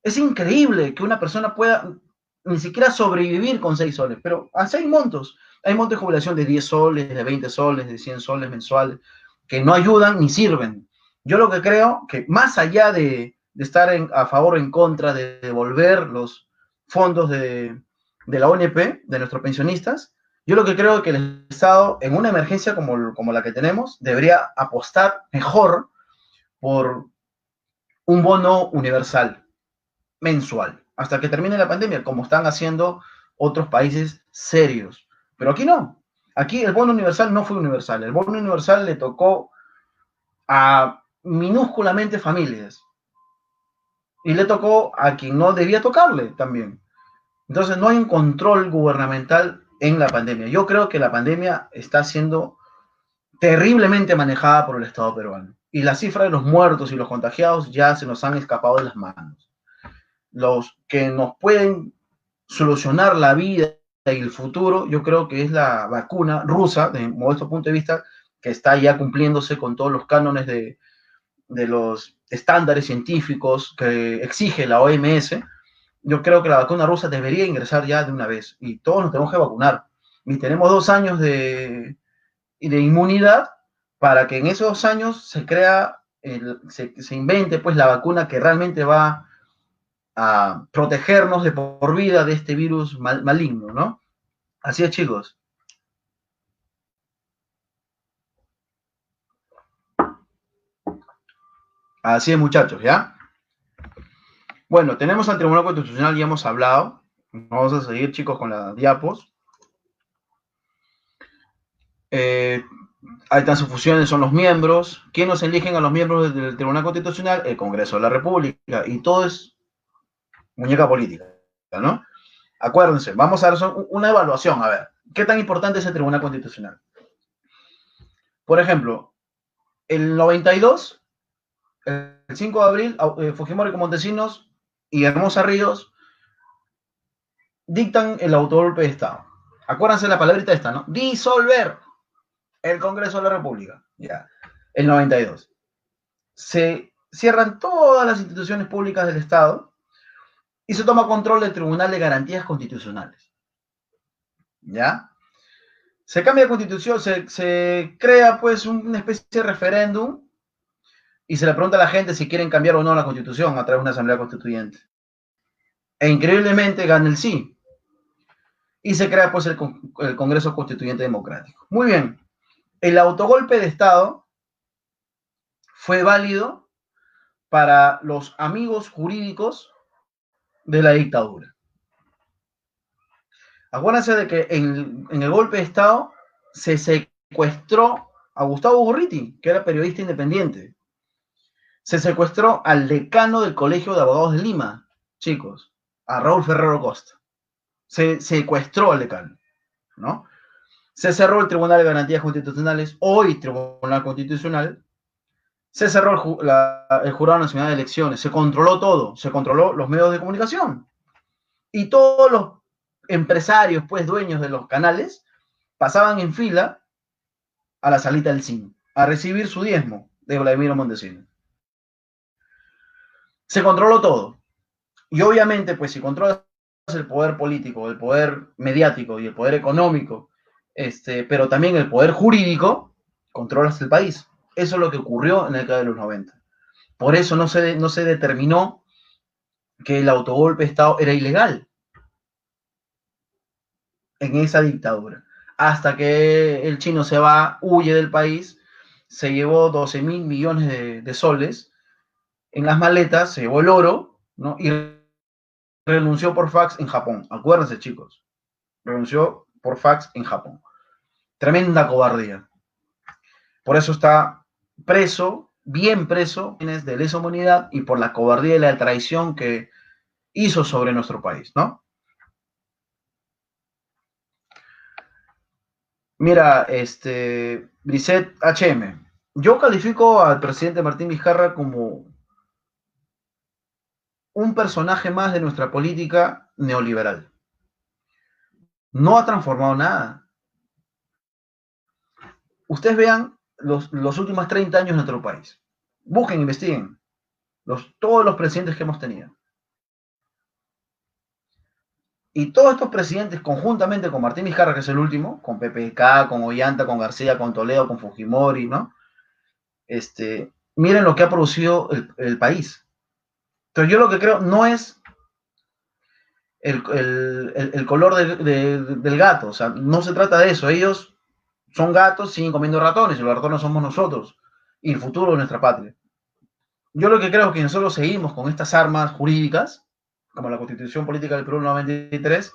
Es increíble que una persona pueda ni siquiera sobrevivir con 6 soles, pero así hay montos. Hay montos de jubilación de 10 soles, de 20 soles, de 100 soles mensuales, que no ayudan ni sirven. Yo lo que creo que más allá de estar a favor o en contra de devolver los fondos de la ONP, de nuestros pensionistas, yo lo que creo es que el Estado, en una emergencia como la que tenemos, debería apostar mejor por un bono universal mensual hasta que termine la pandemia, como están haciendo otros países serios. Pero aquí no. Aquí el bono universal no fue universal. El bono universal le tocó a minúsculamente familias y le tocó a quien no debía tocarle también. Entonces no hay un control gubernamental en la pandemia. Yo creo que la pandemia está siendo terriblemente manejada por el Estado peruano. Y la cifra de los muertos y los contagiados ya se nos han escapado de las manos. Los que nos pueden solucionar la vida y el futuro, yo creo que es la vacuna rusa, de modesto punto de vista, que está ya cumpliéndose con todos los cánones de los estándares científicos que exige la OMS. Yo creo que la vacuna rusa debería ingresar ya de una vez y todos nos tenemos que vacunar. Y tenemos 2 años de inmunidad para que en esos 2 años se crea, se invente pues la vacuna que realmente va a protegernos de por vida de este virus maligno, ¿no? Así es, chicos. Así es, muchachos, ¿ya? Bueno, tenemos al Tribunal Constitucional, ya hemos hablado. Vamos a seguir, chicos, con las diapos. Eh, Ahí están sus funciones, son los miembros. ¿Quiénes eligen a los miembros del Tribunal Constitucional? El Congreso de la República. Y todo es muñeca política, ¿no? Acuérdense, vamos a hacer una evaluación, a ver, ¿qué tan importante es el Tribunal Constitucional? Por ejemplo, el 92, el 5 de abril, Fujimori con Montesinos y Hermosa Ríos dictan el autogolpe de Estado. Acuérdense la palabrita esta, ¿no? Disolver el Congreso de la República. Ya. El 92. Se cierran todas las instituciones públicas del Estado y se toma control del Tribunal de Garantías Constitucionales. ¿Ya? Se cambia de constitución, se crea pues una especie de referéndum y se le pregunta a la gente si quieren cambiar o no la constitución a través de una asamblea constituyente. E increíblemente gana el sí. Y se crea pues el Congreso Constituyente Democrático. Muy bien, el autogolpe de Estado fue válido para los amigos jurídicos de la dictadura. Acuérdense de que en el golpe de Estado se secuestró a Gustavo Gurriti, que era periodista independiente. Se secuestró al decano del Colegio de Abogados de Lima, chicos, a Raúl Ferrero Costa. Se secuestró al decano, ¿no? Se cerró el Tribunal de Garantías Constitucionales, hoy Tribunal Constitucional. Se cerró el Jurado Nacional de Elecciones, se controló todo, se controló los medios de comunicación. Y todos los empresarios, pues dueños de los canales, pasaban en fila a la salita del cine, a recibir su diezmo de Vladimiro Montesinos. Se controló todo. Y obviamente, pues si controlas el poder político, el poder mediático y el poder económico, pero también el poder jurídico, controlas el país. Eso es lo que ocurrió en la década de los 90. Por eso no se determinó que el autogolpe de Estado era ilegal en esa dictadura. Hasta que el chino se va, huye del país, se llevó 12.000 millones de soles en las maletas, se llevó el oro, ¿no? Y renunció por fax en Japón. Acuérdense, chicos. Renunció por fax en Japón. Tremenda cobardía. Por eso está preso, bien preso, de lesa humanidad y por la cobardía y la traición que hizo sobre nuestro país, ¿no? Mira, Brisset HM. Yo califico al presidente Martín Vizcarra como un personaje más de nuestra política neoliberal. No ha transformado nada. Ustedes vean los últimos 30 años de nuestro país. Busquen, investiguen todos los presidentes que hemos tenido. Y todos estos presidentes, conjuntamente con Martín Vizcarra, que es el último, con PPK, con Ollanta, con García, con Toledo, con Fujimori, ¿no? Miren lo que ha producido el país. Entonces yo lo que creo no es el color del gato, o sea, no se trata de eso. Ellos son gatos, siguen comiendo ratones, y los ratones somos nosotros, y el futuro de nuestra patria. Yo lo que creo es que nosotros seguimos con estas armas jurídicas, como la Constitución Política del Perú 93,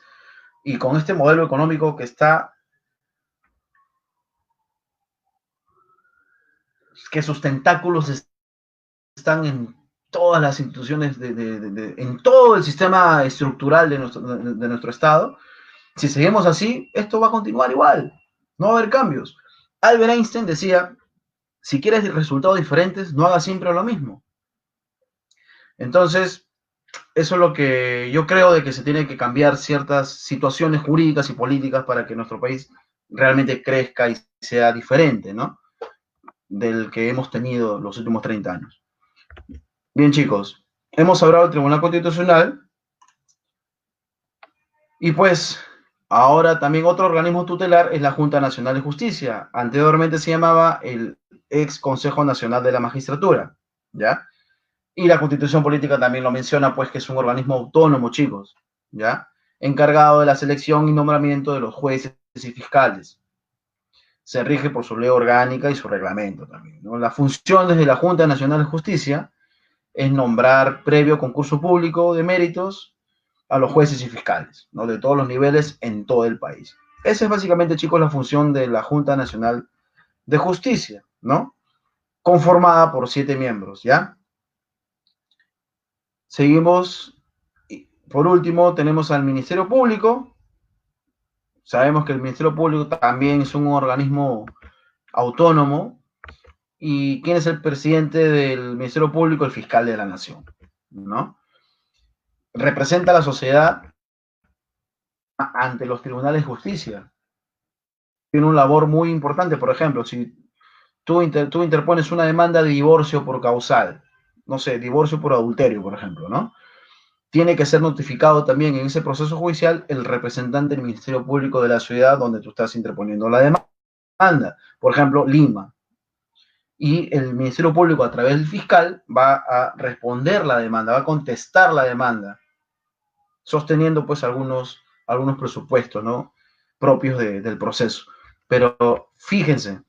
y con este modelo económico que sus tentáculos están en todas las instituciones, en todo el sistema estructural de nuestro Estado. Si seguimos así, esto va a continuar igual, no va a haber cambios. Albert Einstein decía, si quieres resultados diferentes, no hagas siempre lo mismo. Entonces, eso es lo que yo creo, de que se tiene que cambiar ciertas situaciones jurídicas y políticas para que nuestro país realmente crezca y sea diferente, ¿no? Del que hemos tenido los últimos 30 años. Bien, chicos, hemos hablado del Tribunal Constitucional y pues ahora también otro organismo tutelar es la Junta Nacional de Justicia. Anteriormente se llamaba el ex Consejo Nacional de la Magistratura, ¿ya? Y la Constitución Política también lo menciona, pues que es un organismo autónomo, chicos, ¿ya? Encargado de la selección y nombramiento de los jueces y fiscales. Se rige por su ley orgánica y su reglamento también, ¿no? Las funciones de la Junta Nacional de Justicia es nombrar, previo concurso público de méritos, a los jueces y fiscales, ¿no? De todos los niveles en todo el país. Esa es básicamente, chicos, la función de la Junta Nacional de Justicia, ¿no? Conformada por 7 miembros, ¿ya? Seguimos. Por último, tenemos al Ministerio Público. Sabemos que el Ministerio Público también es un organismo autónomo. ¿Y quién es el presidente del Ministerio Público? El fiscal de la Nación, ¿no? Representa a la sociedad ante los tribunales de justicia. Tiene una labor muy importante. Por ejemplo, si tú interpones una demanda de divorcio por causal, no sé, divorcio por adulterio, por ejemplo, ¿no? Tiene que ser notificado también en ese proceso judicial el representante del Ministerio Público de la ciudad donde tú estás interponiendo la demanda. Por ejemplo, Lima. Y el Ministerio Público, a través del fiscal, va a responder la demanda, va a contestar la demanda, sosteniendo pues algunos presupuestos, ¿no? Propios del proceso. Pero fíjense,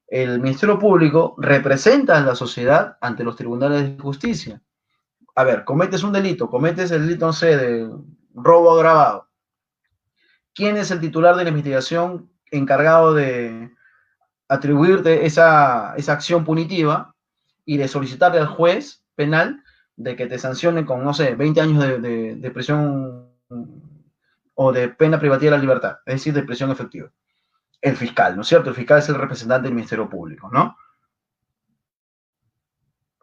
el Ministerio Público representa a la sociedad ante los tribunales de justicia. A ver, cometes un delito, cometes el delito, no sé, de robo agravado. ¿Quién es el titular de la investigación encargado de atribuirte esa acción punitiva y de solicitarle al juez penal de que te sancione con, no sé, 20 años de prisión o de pena privativa de la libertad, es decir, de prisión efectiva? El fiscal, ¿no es cierto? El fiscal es el representante del Ministerio Público, ¿no?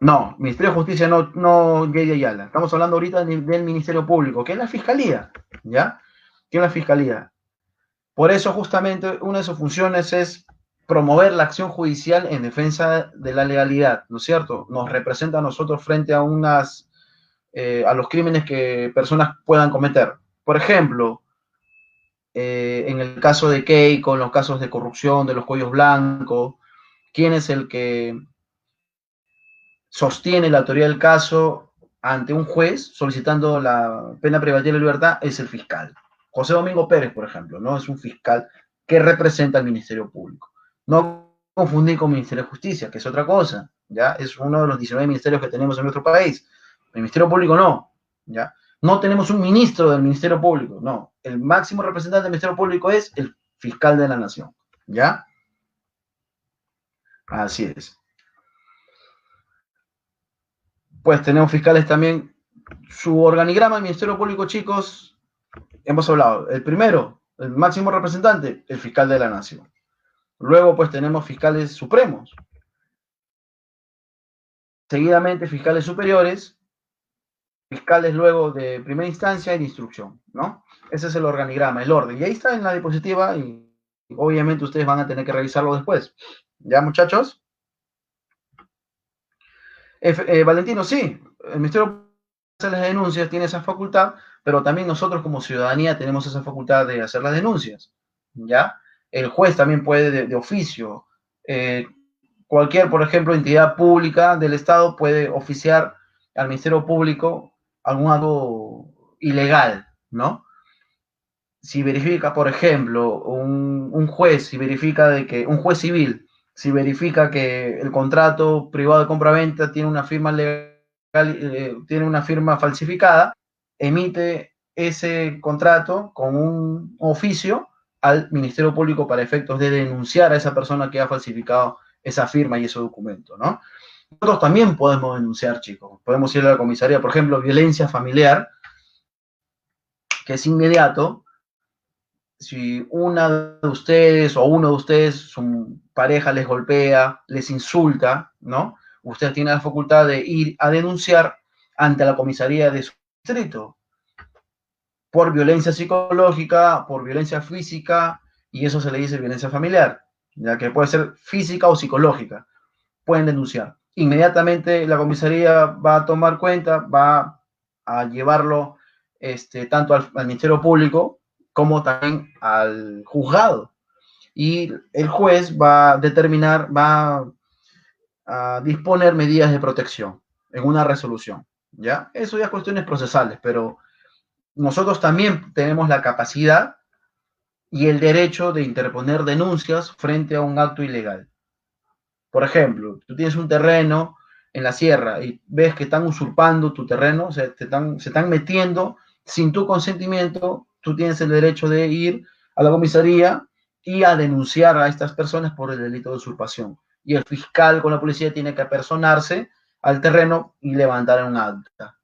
No, Ministerio de Justicia no, Jay Ayala. Estamos hablando ahorita del Ministerio Público, que es la Fiscalía, ¿ya? Que es la Fiscalía. Por eso, justamente, una de sus funciones es promover la acción judicial en defensa de la legalidad, ¿no es cierto? Nos representa a nosotros frente a a los crímenes que personas puedan cometer. Por ejemplo, en el caso de Keiko, en los casos de corrupción, de los cuellos blancos, ¿quién es el que sostiene la autoría del caso ante un juez solicitando la pena privativa de libertad? Es el fiscal. José Domingo Pérez, por ejemplo, ¿no? Es un fiscal que representa al Ministerio Público. No confundir con el Ministerio de Justicia, que es otra cosa, ¿ya? Es uno de los 19 ministerios que tenemos en nuestro país. El Ministerio Público no, ¿ya? No tenemos un ministro del Ministerio Público, no. El máximo representante del Ministerio Público es el fiscal de la Nación, ¿ya? Así es. Pues tenemos fiscales también. Su organigrama del Ministerio Público, chicos, hemos hablado. El primero, el máximo representante, el fiscal de la Nación. Luego, pues tenemos fiscales supremos. Seguidamente, fiscales superiores, fiscales luego de primera instancia y de instrucción, ¿no? Ese es el organigrama, el orden. Y ahí está en la diapositiva y obviamente ustedes van a tener que revisarlo después. ¿Ya, muchachos? Valentino, sí, el Ministerio de las Denuncias tiene esa facultad pero también nosotros como ciudadanía tenemos esa facultad de hacer las denuncias, ¿ya? El juez también puede de oficio. Cualquier, por ejemplo, entidad pública del Estado puede oficiar al Ministerio Público algún acto ilegal, ¿no? Si verifica, por ejemplo, un juez, si verifica de que, un juez civil, si verifica que el contrato privado de compra-venta tiene una firma legal, tiene una firma falsificada, emite ese contrato con un oficio al Ministerio Público para efectos de denunciar a esa persona que ha falsificado esa firma y ese documento, ¿no? Nosotros también podemos denunciar, chicos. Podemos ir a la comisaría, por ejemplo, violencia familiar, que es inmediato. Si una de ustedes o uno de ustedes, su pareja les golpea, les insulta, ¿no? Usted tiene la facultad de ir a denunciar ante la comisaría de su distrito por violencia psicológica, por violencia física, y eso se le dice violencia familiar, ya que puede ser física o psicológica. Pueden denunciar. Inmediatamente la comisaría va a tomar cuenta, va a llevarlo tanto al Ministerio Público como también al juzgado. Y el juez va a determinar, va a disponer medidas de protección en una resolución. ¿Ya? Eso ya es cuestiones procesales, pero nosotros también tenemos la capacidad y el derecho de interponer denuncias frente a un acto ilegal. Por ejemplo, tú tienes un terreno en la sierra y ves que están usurpando tu terreno, o sea, se están metiendo sin tu consentimiento, tú tienes el derecho de ir a la comisaría y a denunciar a estas personas por el delito de usurpación. Y el fiscal con la policía tiene que apersonarse al terreno y levantar un acta,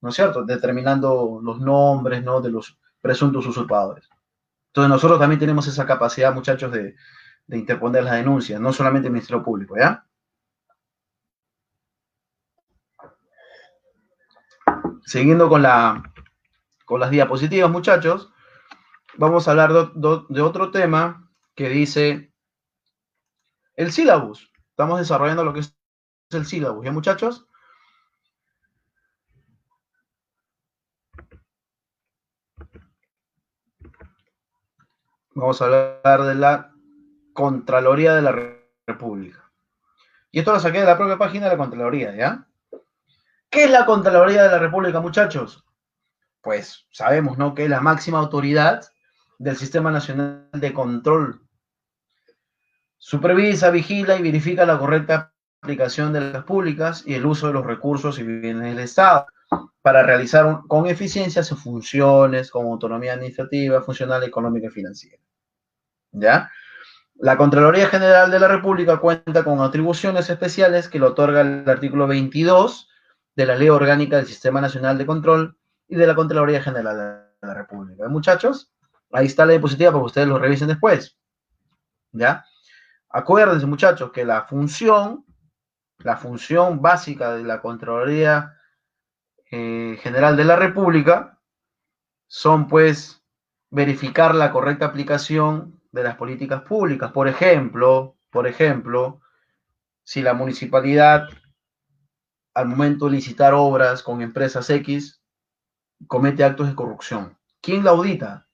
¿no es cierto? Determinando los nombres, ¿no?, de los presuntos usurpadores. Entonces nosotros también tenemos esa capacidad, muchachos, de interponer las denuncias, no solamente el Ministerio Público, ¿ya? Siguiendo con las diapositivas, muchachos, vamos a hablar de otro tema que dice el sílabus. Estamos desarrollando lo que es el sílabus, ¿ya, muchachos? Vamos a hablar de la Contraloría de la República. Y esto lo saqué de la propia página de la Contraloría, ¿ya? ¿Qué es la Contraloría de la República, muchachos? Pues sabemos, ¿no?, que es la máxima autoridad del Sistema Nacional de Control. Supervisa, vigila y verifica la correcta aplicación de las públicas y el uso de los recursos y bienes del Estado para realizar con eficiencia sus funciones como autonomía administrativa, funcional, económica y financiera. ¿Ya? La Contraloría General de la República cuenta con atribuciones especiales que le otorga el artículo 22 de la Ley Orgánica del Sistema Nacional de Control y de la Contraloría General de la República. Muchachos, ahí está la diapositiva para que ustedes lo revisen después. ¿Ya? Acuérdense, muchachos, que la función básica de la Contraloría General de la República son, pues, verificar la correcta aplicación de las políticas públicas. Por ejemplo, si la municipalidad, al momento de licitar obras con empresas X, comete actos de corrupción, ¿quién la audita?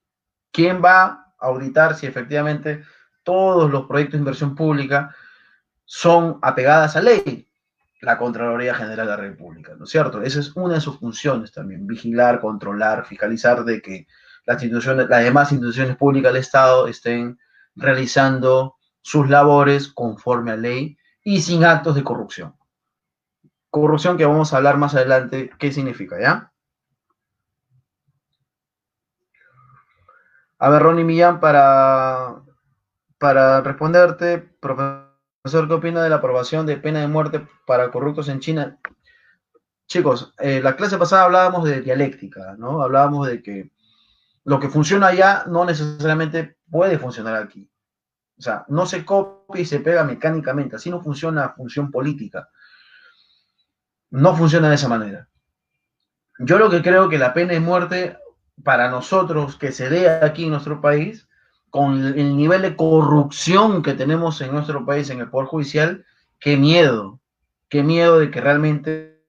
¿Quién va a auditar si efectivamente todos los proyectos de inversión pública son apegadas a ley? La Contraloría General de la República, ¿no es cierto? Esa es una de sus funciones también, vigilar, controlar, fiscalizar de que las demás instituciones públicas del Estado estén realizando sus labores conforme a ley y sin actos de corrupción. Corrupción que vamos a hablar más adelante, ¿qué significa, ya? A ver, Ronnie Millán, para responderte, profesor, ¿qué opina de la aprobación de pena de muerte para corruptos en China? Chicos, la clase pasada hablábamos de dialéctica, ¿no? Hablábamos de que lo que funciona allá no necesariamente puede funcionar aquí. O sea, no se copia y se pega mecánicamente, así no funciona la función política. No funciona de esa manera. Yo lo que creo que la pena de muerte para nosotros que se dé aquí en nuestro país, con el nivel de corrupción que tenemos en nuestro país en el Poder Judicial, qué miedo de que realmente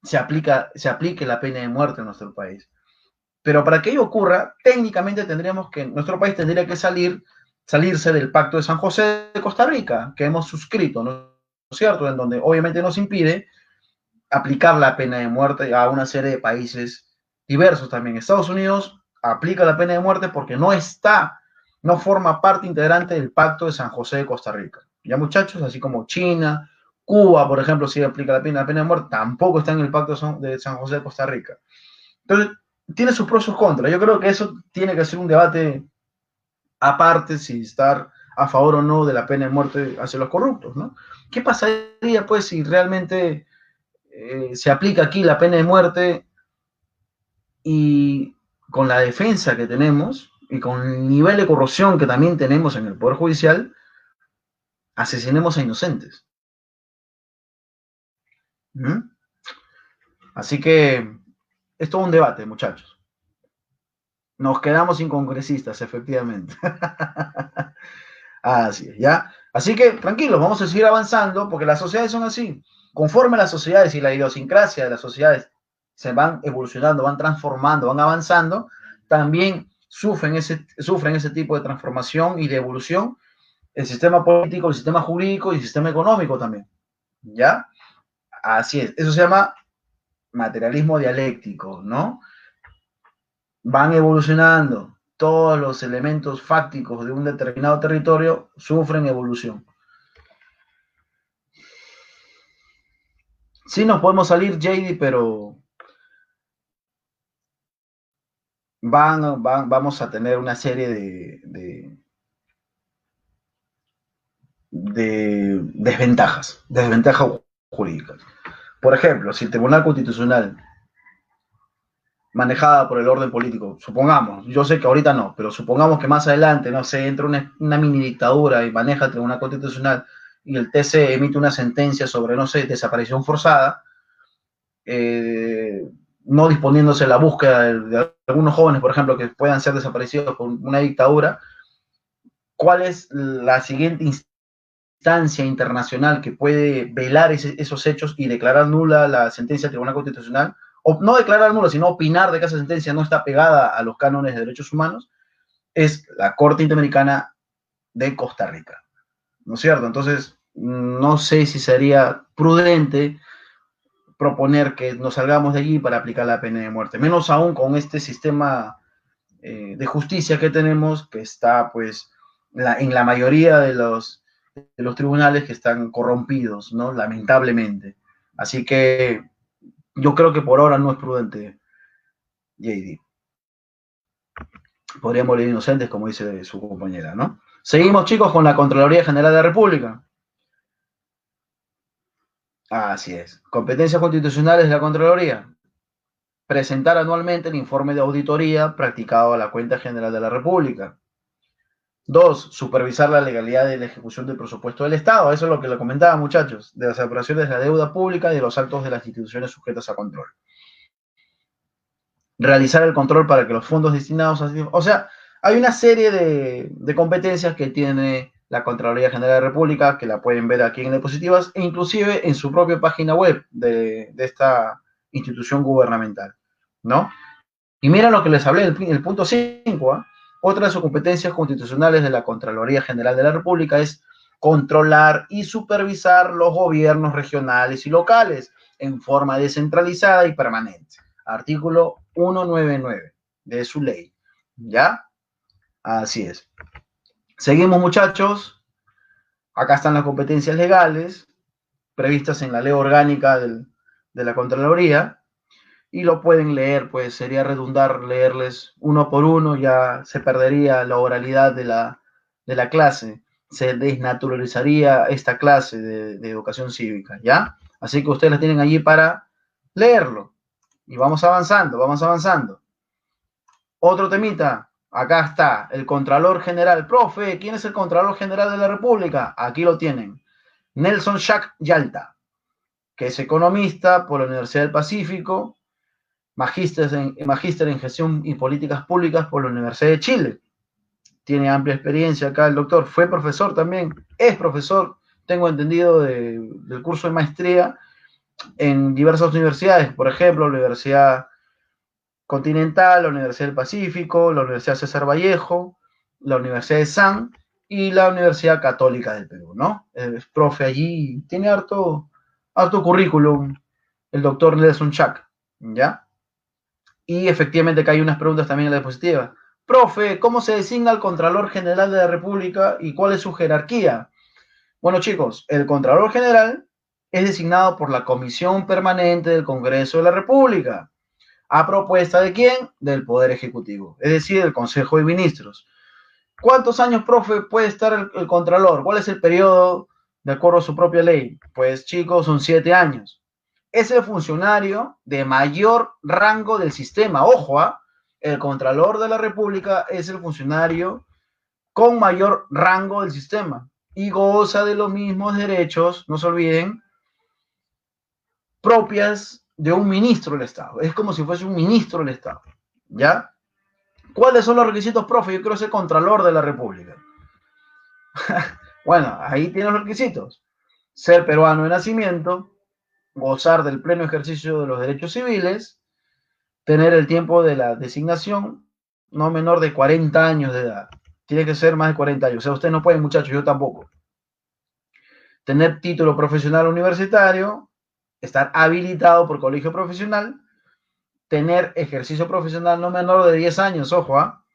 se aplique la pena de muerte en nuestro país. Pero para que ello ocurra, técnicamente nuestro país tendría que salirse del Pacto de San José de Costa Rica, que hemos suscrito, ¿no es cierto? En donde obviamente nos impide aplicar la pena de muerte a una serie de países diversos también. Estados Unidos aplica la pena de muerte porque no forma parte integrante del Pacto de San José de Costa Rica. Ya, muchachos, así como China, Cuba, por ejemplo, sí aplica la pena de muerte, tampoco está en el Pacto de San José de Costa Rica. Entonces, tiene sus pros y sus contras. Yo creo que eso tiene que ser un debate aparte, si estar a favor o no de la pena de muerte hacia los corruptos, ¿no? ¿Qué pasaría, pues, si realmente se aplica aquí la pena de muerte y con la defensa que tenemos y con el nivel de corrupción que también tenemos en el Poder Judicial, asesinemos a inocentes? ¿Mm? Así que es todo un debate, muchachos. Nos quedamos sin congresistas, efectivamente. Así es, ¿ya? Así que tranquilos, vamos a seguir avanzando porque las sociedades son así. Conforme las sociedades y la idiosincrasia de las sociedades se van evolucionando, van transformando, van avanzando, también sufren ese tipo de transformación y de evolución el sistema político, el sistema jurídico y el sistema económico también, ¿ya? Así es, eso se llama materialismo dialéctico, ¿no? Van evolucionando, todos los elementos fácticos de un determinado territorio sufren evolución. Sí nos podemos salir, JD, pero vamos a tener una serie de desventajas jurídicas. Por ejemplo, si el Tribunal Constitucional, manejada por el orden político, supongamos, yo sé que ahorita no, pero supongamos que más adelante, no sé, entra una mini dictadura y maneja el Tribunal Constitucional y el TC emite una sentencia sobre, no sé, desaparición forzada, no disponiéndose la búsqueda de algunos jóvenes, por ejemplo, que puedan ser desaparecidos por una dictadura, ¿cuál es la siguiente instancia internacional que puede velar esos hechos y declarar nula la sentencia del Tribunal Constitucional? O no declarar nula, sino opinar de que esa sentencia no está pegada a los cánones de derechos humanos, es la Corte Interamericana de Costa Rica, ¿no es cierto? Entonces, no sé si sería prudente proponer que nos salgamos de allí para aplicar la pena de muerte, menos aún con este sistema de justicia que tenemos, que está pues en la mayoría de los tribunales que están corrompidos, ¿no? Lamentablemente. Así que yo creo que por ahora no es prudente, JD. Podrían morir inocentes, como dice su compañera, ¿no? Seguimos, chicos, con la Contraloría General de la República. Así es. Competencias constitucionales de la Contraloría. Presentar anualmente el informe de auditoría practicado a la Cuenta General de la República. 2. Supervisar la legalidad de la ejecución del presupuesto del Estado. Eso es lo que le comentaba, muchachos, de las operaciones de la deuda pública y de los actos de las instituciones sujetas a control. Realizar el control para que los fondos destinados a... O sea, hay una serie de competencias que tiene la Contraloría General de la República, que la pueden ver aquí en Diapositivas, e inclusive en su propia página web de esta institución gubernamental, ¿no? Y mira lo que les hablé, el punto 5, ¿eh? Otra de sus competencias constitucionales de la Contraloría General de la República es controlar y supervisar los gobiernos regionales y locales en forma descentralizada y permanente. Artículo 199 de su ley. ¿Ya? Así es. Seguimos, muchachos. Acá están las competencias legales previstas en la ley orgánica de la Contraloría. Y lo pueden leer, pues sería redundar leerles uno por uno, ya se perdería la oralidad de la clase, se desnaturalizaría esta clase de educación cívica, ¿ya? Así que ustedes la tienen allí para leerlo. Y vamos avanzando, vamos avanzando. Otro temita, acá está, el Contralor General. Profe, ¿quién es el Contralor General de la República? Aquí lo tienen. Nelson Shack Yalta, que es economista por la Universidad del Pacífico, magíster en gestión y políticas públicas por la Universidad de Chile. Tiene amplia experiencia acá el doctor, fue profesor también, es profesor, tengo entendido, del curso de maestría en diversas universidades, por ejemplo, la Universidad Continental, la Universidad del Pacífico, la Universidad César Vallejo, la Universidad de San y la Universidad Católica del Perú, ¿no? El profe allí tiene harto currículum, el doctor Nelson Chac, ¿ya? Y efectivamente que hay unas preguntas también en la diapositiva. Profe, ¿cómo se designa el Contralor General de la República y cuál es su jerarquía? Bueno, chicos, el Contralor General es designado por la Comisión Permanente del Congreso de la República. ¿A propuesta de quién? Del Poder Ejecutivo, es decir, del Consejo de Ministros. ¿Cuántos años, profe, puede estar el Contralor? ¿Cuál es el periodo de acuerdo a su propia ley? Pues, chicos, son 7 años. Es el funcionario de mayor rango del sistema. Ojo, ¿eh? El Contralor de la República es el funcionario con mayor rango del sistema y goza de los mismos derechos, no se olviden, propias de un ministro del Estado. Es como si fuese un ministro del Estado, ¿ya? ¿Cuáles son los requisitos, profe? Yo quiero ser Contralor de la República. Bueno, ahí tienen los requisitos. Ser peruano de nacimiento, gozar del pleno ejercicio de los derechos civiles, tener el tiempo de la designación no menor de 40 años de edad. Tiene que ser más de 40 años. O sea, ustedes no pueden, muchachos, yo tampoco. Tener título profesional universitario, estar habilitado por colegio profesional, tener ejercicio profesional no menor de 10 años, ojo, ¿ah?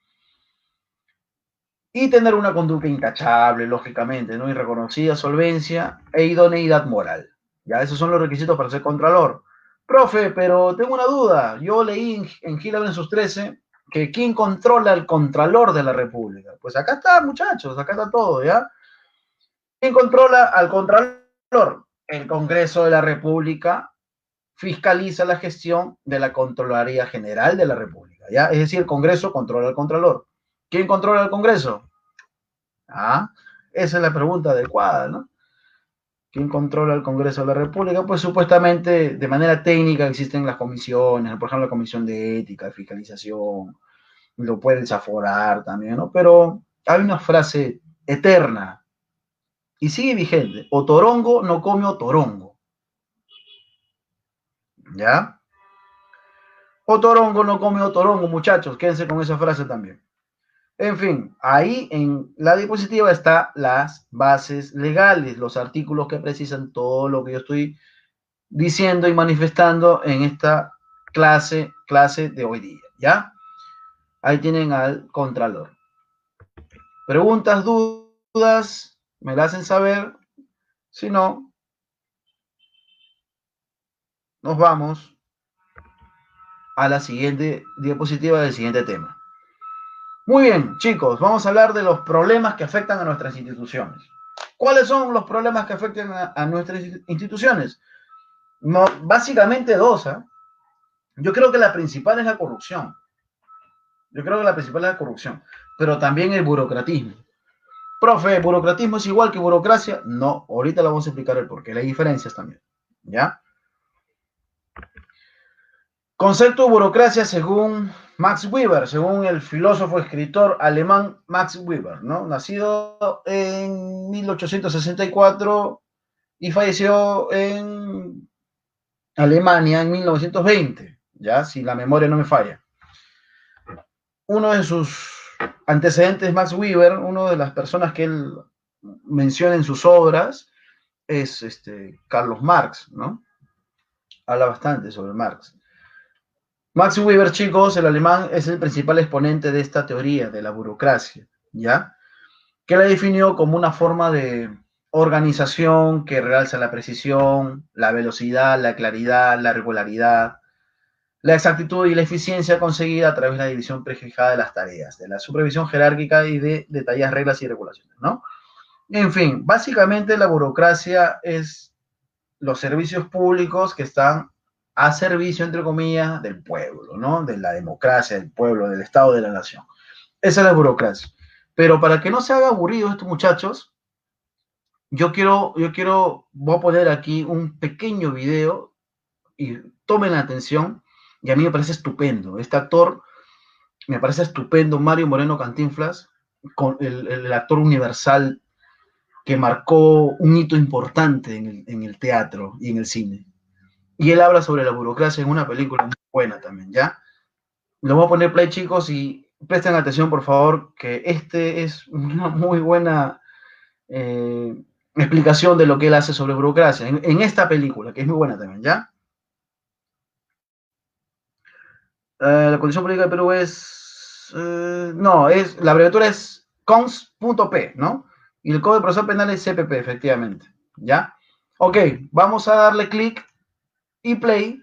Y tener una conducta intachable, lógicamente, ¿no? Y reconocida solvencia e idoneidad moral. Ya, esos son los requisitos para ser contralor. Profe, pero tengo una duda. Yo leí en Gil sus 13 que ¿quién controla el Contralor de la República? Pues acá está, muchachos, acá está todo, ¿ya? ¿Quién controla al Contralor? El Congreso de la República fiscaliza la gestión de la Contraloría General de la República, ¿ya? Es decir, el Congreso controla al Contralor. ¿Quién controla el Congreso? Ah, esa es la pregunta adecuada, ¿no? ¿Quién controla el Congreso de la República? Pues supuestamente de manera técnica existen las comisiones, por ejemplo la comisión de ética, de fiscalización, lo pueden desaforar también, ¿no? Pero hay una frase eterna y sigue vigente, otorongo no come otorongo, ¿ya? Otorongo no come otorongo, muchachos, quédense con esa frase también. En fin, ahí en la diapositiva están las bases legales, los artículos que precisan todo lo que yo estoy diciendo y manifestando en esta clase de hoy día, ¿ya? Ahí tienen al Contralor. Preguntas, dudas, me la hacen saber. Si no, nos vamos a la siguiente diapositiva del siguiente tema. Muy bien, chicos, vamos a hablar de los problemas que afectan a nuestras instituciones. ¿Cuáles son los problemas que afectan a nuestras instituciones? No, básicamente dos, ¿eh? Yo creo que la principal es la corrupción. Pero también el burocratismo. Profe, ¿burocratismo es igual que burocracia? No, ahorita le vamos a explicar el porqué, las diferencias también, ¿ya? Concepto de burocracia según Max Weber, según el filósofo escritor alemán Max Weber, ¿no? Nacido en 1864 y falleció en Alemania en 1920, ¿ya? Si la memoria no me falla. Uno de sus antecedentes, Max Weber, una de las personas que él menciona en sus obras, es Carlos Marx, ¿no? Habla bastante sobre Marx. Max Weber, chicos, el alemán, es el principal exponente de esta teoría de la burocracia, ¿ya? Que la definió como una forma de organización que realza la precisión, la velocidad, la claridad, la regularidad, la exactitud y la eficiencia conseguida a través de la división prefijada de las tareas, de la supervisión jerárquica y de detalladas reglas y regulaciones, ¿no? En fin, básicamente la burocracia es los servicios públicos que están a servicio, entre comillas, del pueblo, ¿no? De la democracia, del pueblo, del Estado, de la nación. Esa es la burocracia. Pero para que no se haga aburrido estos muchachos, voy a poner aquí un pequeño video y tomen la atención. Y a mí me parece estupendo. Este actor me parece estupendo, Mario Moreno Cantinflas, con el actor universal que marcó un hito importante en el teatro y en el cine. Y él habla sobre la burocracia en una película muy buena también, ¿ya? Le voy a poner play, chicos, y presten atención, por favor, que este es una muy buena explicación de lo que él hace sobre burocracia en esta película, que es muy buena también, ¿ya? La condición política de Perú es... no, la abreviatura es cons.p, ¿no? Y el Código de Procesal Penal es CPP, efectivamente, ¿ya? Ok, vamos a darle clic y play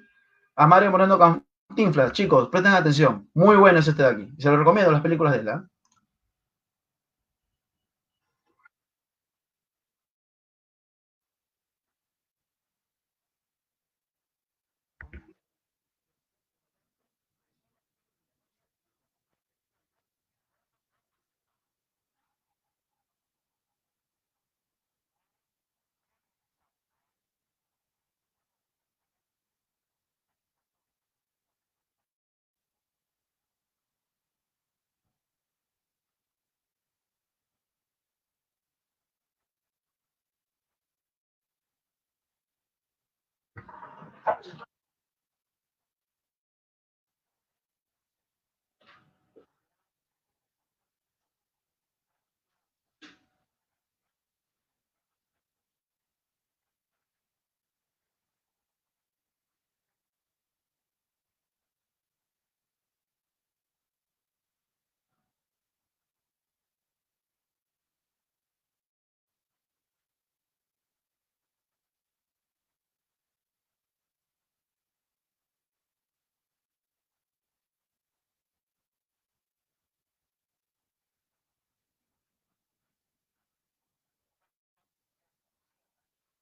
a Mario Moreno Cantinflas. Chicos, presten atención. Muy bueno es este de aquí. Se lo recomiendo, las películas de él, ¿eh?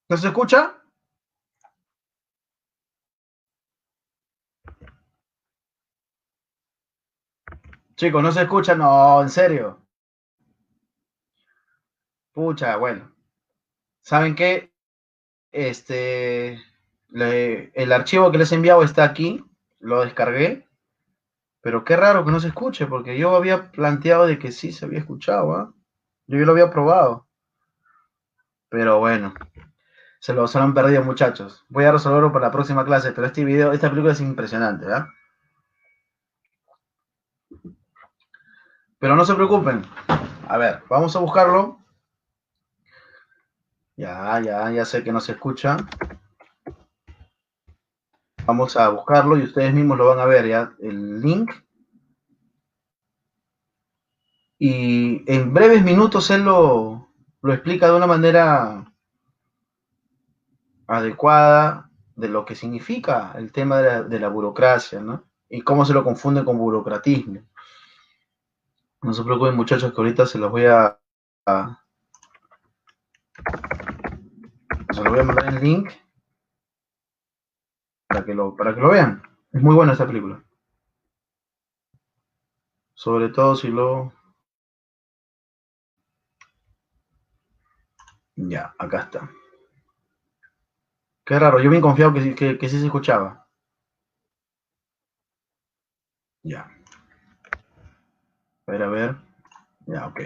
¿No se escucha? Chicos, ¿no se escucha? No, en serio. Pucha, bueno. ¿Saben qué? El archivo que les he enviado está aquí. Lo descargué. Pero qué raro que no se escuche, porque yo había planteado de que sí se había escuchado, ¿ah? Yo lo había probado. Pero bueno, se lo han perdido, muchachos. Voy a resolverlo para la próxima clase, pero esta película es impresionante, ¿verdad? Pero no se preocupen. A ver, vamos a buscarlo. Ya sé que no se escucha. Vamos a buscarlo y ustedes mismos lo van a ver, ¿ya? El link. Y en breves minutos él lo explica de una manera adecuada de lo que significa el tema de la burocracia, ¿no? Y cómo se lo confunde con burocratismo. No se preocupen, muchachos, que ahorita a se los voy a mandar el link para que lo vean. Es muy buena esta película. Sobre todo si lo... Ya, acá está. Qué raro, yo bien confiado que sí se escuchaba. Ya, a ver. Ya, ok.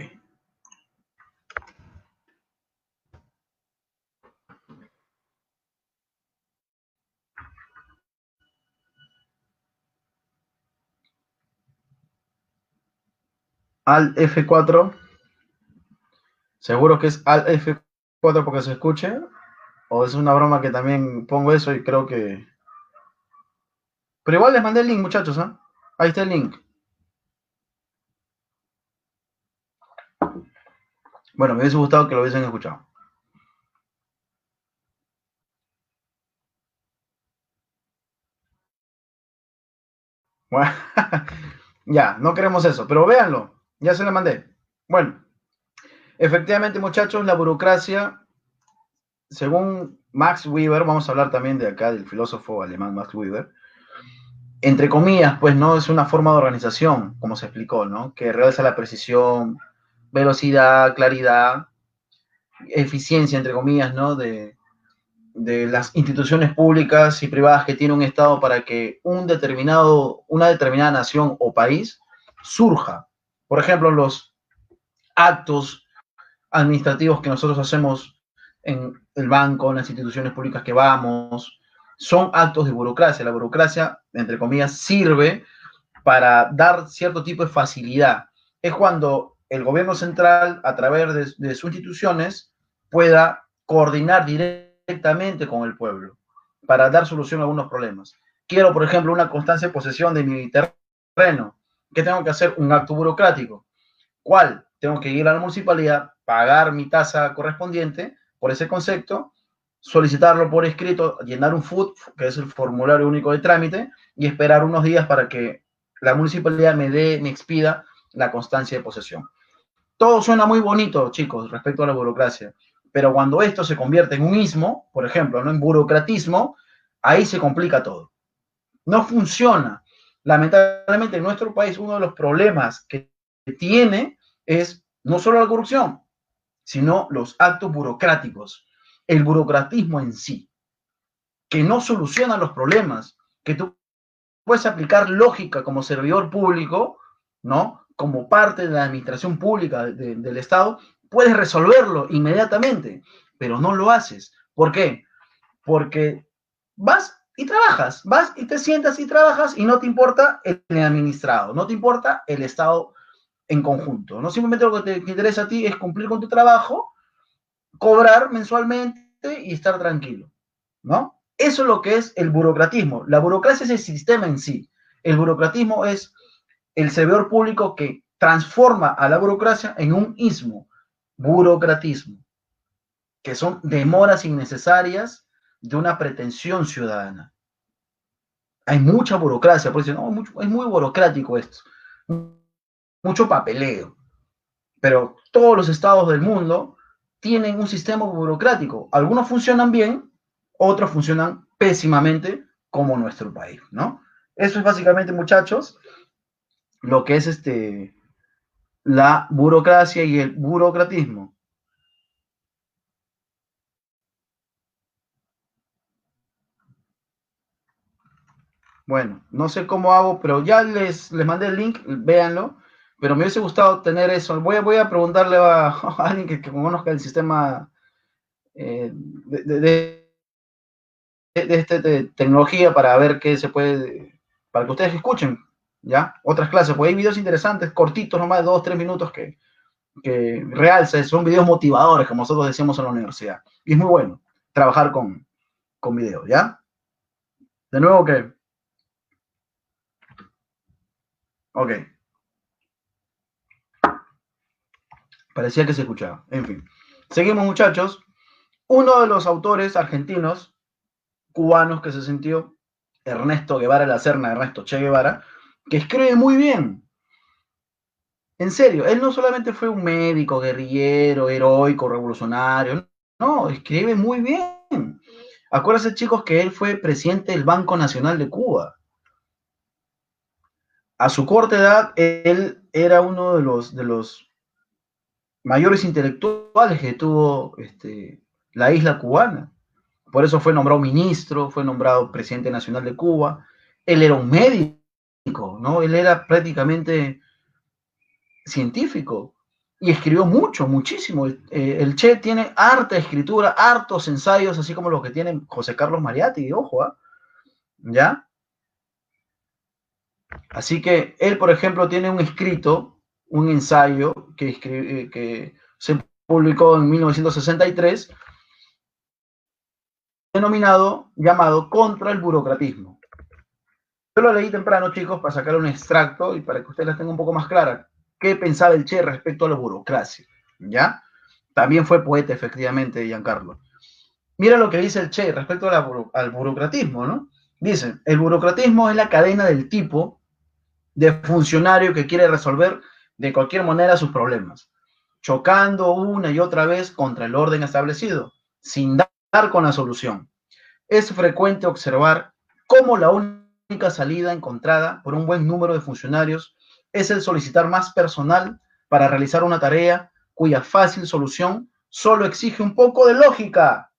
Alt F4. Seguro que es Alt F4 porque se escuche. O es una broma que también pongo eso y creo que... Pero igual les mandé el link, muchachos, ¿eh? Ahí está el link. Bueno, me hubiese gustado que lo hubiesen escuchado. Bueno, ya, no queremos eso, pero véanlo. Ya se lo mandé. Bueno, efectivamente, muchachos, la burocracia, según Max Weber, vamos a hablar también de acá del filósofo alemán Max Weber, entre comillas, pues no es una forma de organización, como se explicó, ¿no? Que realza la precisión, velocidad, claridad, eficiencia, entre comillas, ¿no? De las instituciones públicas y privadas que tiene un Estado para que una determinada nación o país surja. Por ejemplo, los actos administrativos que nosotros hacemos en el banco, en las instituciones públicas que vamos, son actos de burocracia. La burocracia, entre comillas, sirve para dar cierto tipo de facilidad. Es cuando el gobierno central, a través de sus instituciones, pueda coordinar directamente con el pueblo para dar solución a algunos problemas. Quiero, por ejemplo, una constancia de posesión de mi terreno. ¿Qué tengo que hacer? Un acto burocrático. ¿Cuál? Tengo que ir a la municipalidad, pagar mi tasa correspondiente por ese concepto, solicitarlo por escrito, llenar un FUT, que es el formulario único de trámite, y esperar unos días para que la municipalidad me expida la constancia de posesión. Todo suena muy bonito, chicos, respecto a la burocracia, pero cuando esto se convierte en un ismo, por ejemplo, ¿no? En burocratismo, ahí se complica todo. No funciona. Lamentablemente en nuestro país uno de los problemas que tiene es no solo la corrupción, sino los actos burocráticos, el burocratismo en sí, que no soluciona los problemas, que tú puedes aplicar lógica como servidor público, ¿no? Como parte de la administración pública del Estado, puedes resolverlo inmediatamente, pero no lo haces. ¿Por qué? Porque vas y trabajas, vas y te sientas y trabajas y no te importa el administrado, no te importa el Estado en conjunto, ¿no? Simplemente lo que te interesa a ti es cumplir con tu trabajo, cobrar mensualmente y estar tranquilo, ¿no? Eso es lo que es el burocratismo. La burocracia es el sistema en sí. El burocratismo es el servidor público que transforma a la burocracia en un ismo, burocratismo, que son demoras innecesarias de una pretensión ciudadana. Hay mucha burocracia, por eso no, es muy burocrático esto, mucho papeleo, pero todos los estados del mundo tienen un sistema burocrático. Algunos funcionan bien, otros funcionan pésimamente, como nuestro país, ¿no? Eso es básicamente, muchachos, lo que es la burocracia y el burocratismo. Bueno, no sé cómo hago, pero ya les mandé el link, véanlo, pero me hubiese gustado tener eso. Voy a preguntarle a alguien que conozca el sistema de tecnología para ver qué se puede, para que ustedes escuchen, ¿ya? Otras clases, pues hay videos interesantes, cortitos, nomás de 2, 3 minutos que realza, son videos motivadores, como nosotros decíamos en la universidad. Y es muy bueno trabajar con videos, ¿ya? De nuevo, ¿qué? Ok. Parecía que se escuchaba. En fin. Seguimos, muchachos. Uno de los autores argentinos, cubanos que se sintió, Ernesto Guevara la Serna, Ernesto Che Guevara, que escribe muy bien. En serio, él no solamente fue un médico, guerrillero, heroico, revolucionario, no, escribe muy bien. Acuérdense, chicos, que él fue presidente del Banco Nacional de Cuba. A su corta edad, él era uno de los mayores intelectuales que tuvo la isla cubana. Por eso fue nombrado ministro, fue nombrado presidente nacional de Cuba. Él era un médico, ¿no? Él era prácticamente científico y escribió mucho, muchísimo. El Che tiene harta escritura, hartos ensayos, así como los que tiene José Carlos Mariátegui, ojo, ¿eh? ¿Ya? Así que él, por ejemplo, tiene un escrito, un ensayo que se publicó en 1963, llamado Contra el burocratismo. Yo lo leí temprano, chicos, para sacar un extracto y para que ustedes las tengan un poco más clara qué pensaba el Che respecto a la burocracia, ¿ya? También fue poeta, efectivamente, Giancarlo. Mira lo que dice el Che respecto al burocratismo, ¿no? Dice, el burocratismo es la cadena del tipo de funcionario que quiere resolver de cualquier manera sus problemas, chocando una y otra vez contra el orden establecido, sin dar con la solución. Es frecuente observar cómo la única salida encontrada por un buen número de funcionarios es el solicitar más personal para realizar una tarea cuya fácil solución solo exige un poco de lógica,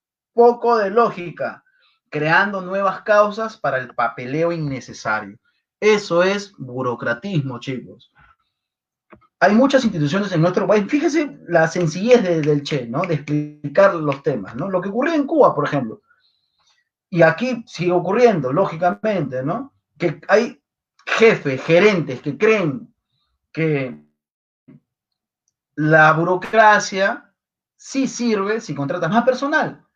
creando nuevas causas para el papeleo innecesario. Eso es burocratismo, chicos. Hay muchas instituciones en nuestro país, fíjese la sencillez del Che, ¿no? De explicar los temas, ¿no? Lo que ocurrió en Cuba, por ejemplo, y aquí sigue ocurriendo, lógicamente, ¿no? Que hay jefes, gerentes que creen que la burocracia sí sirve si contratas más personal.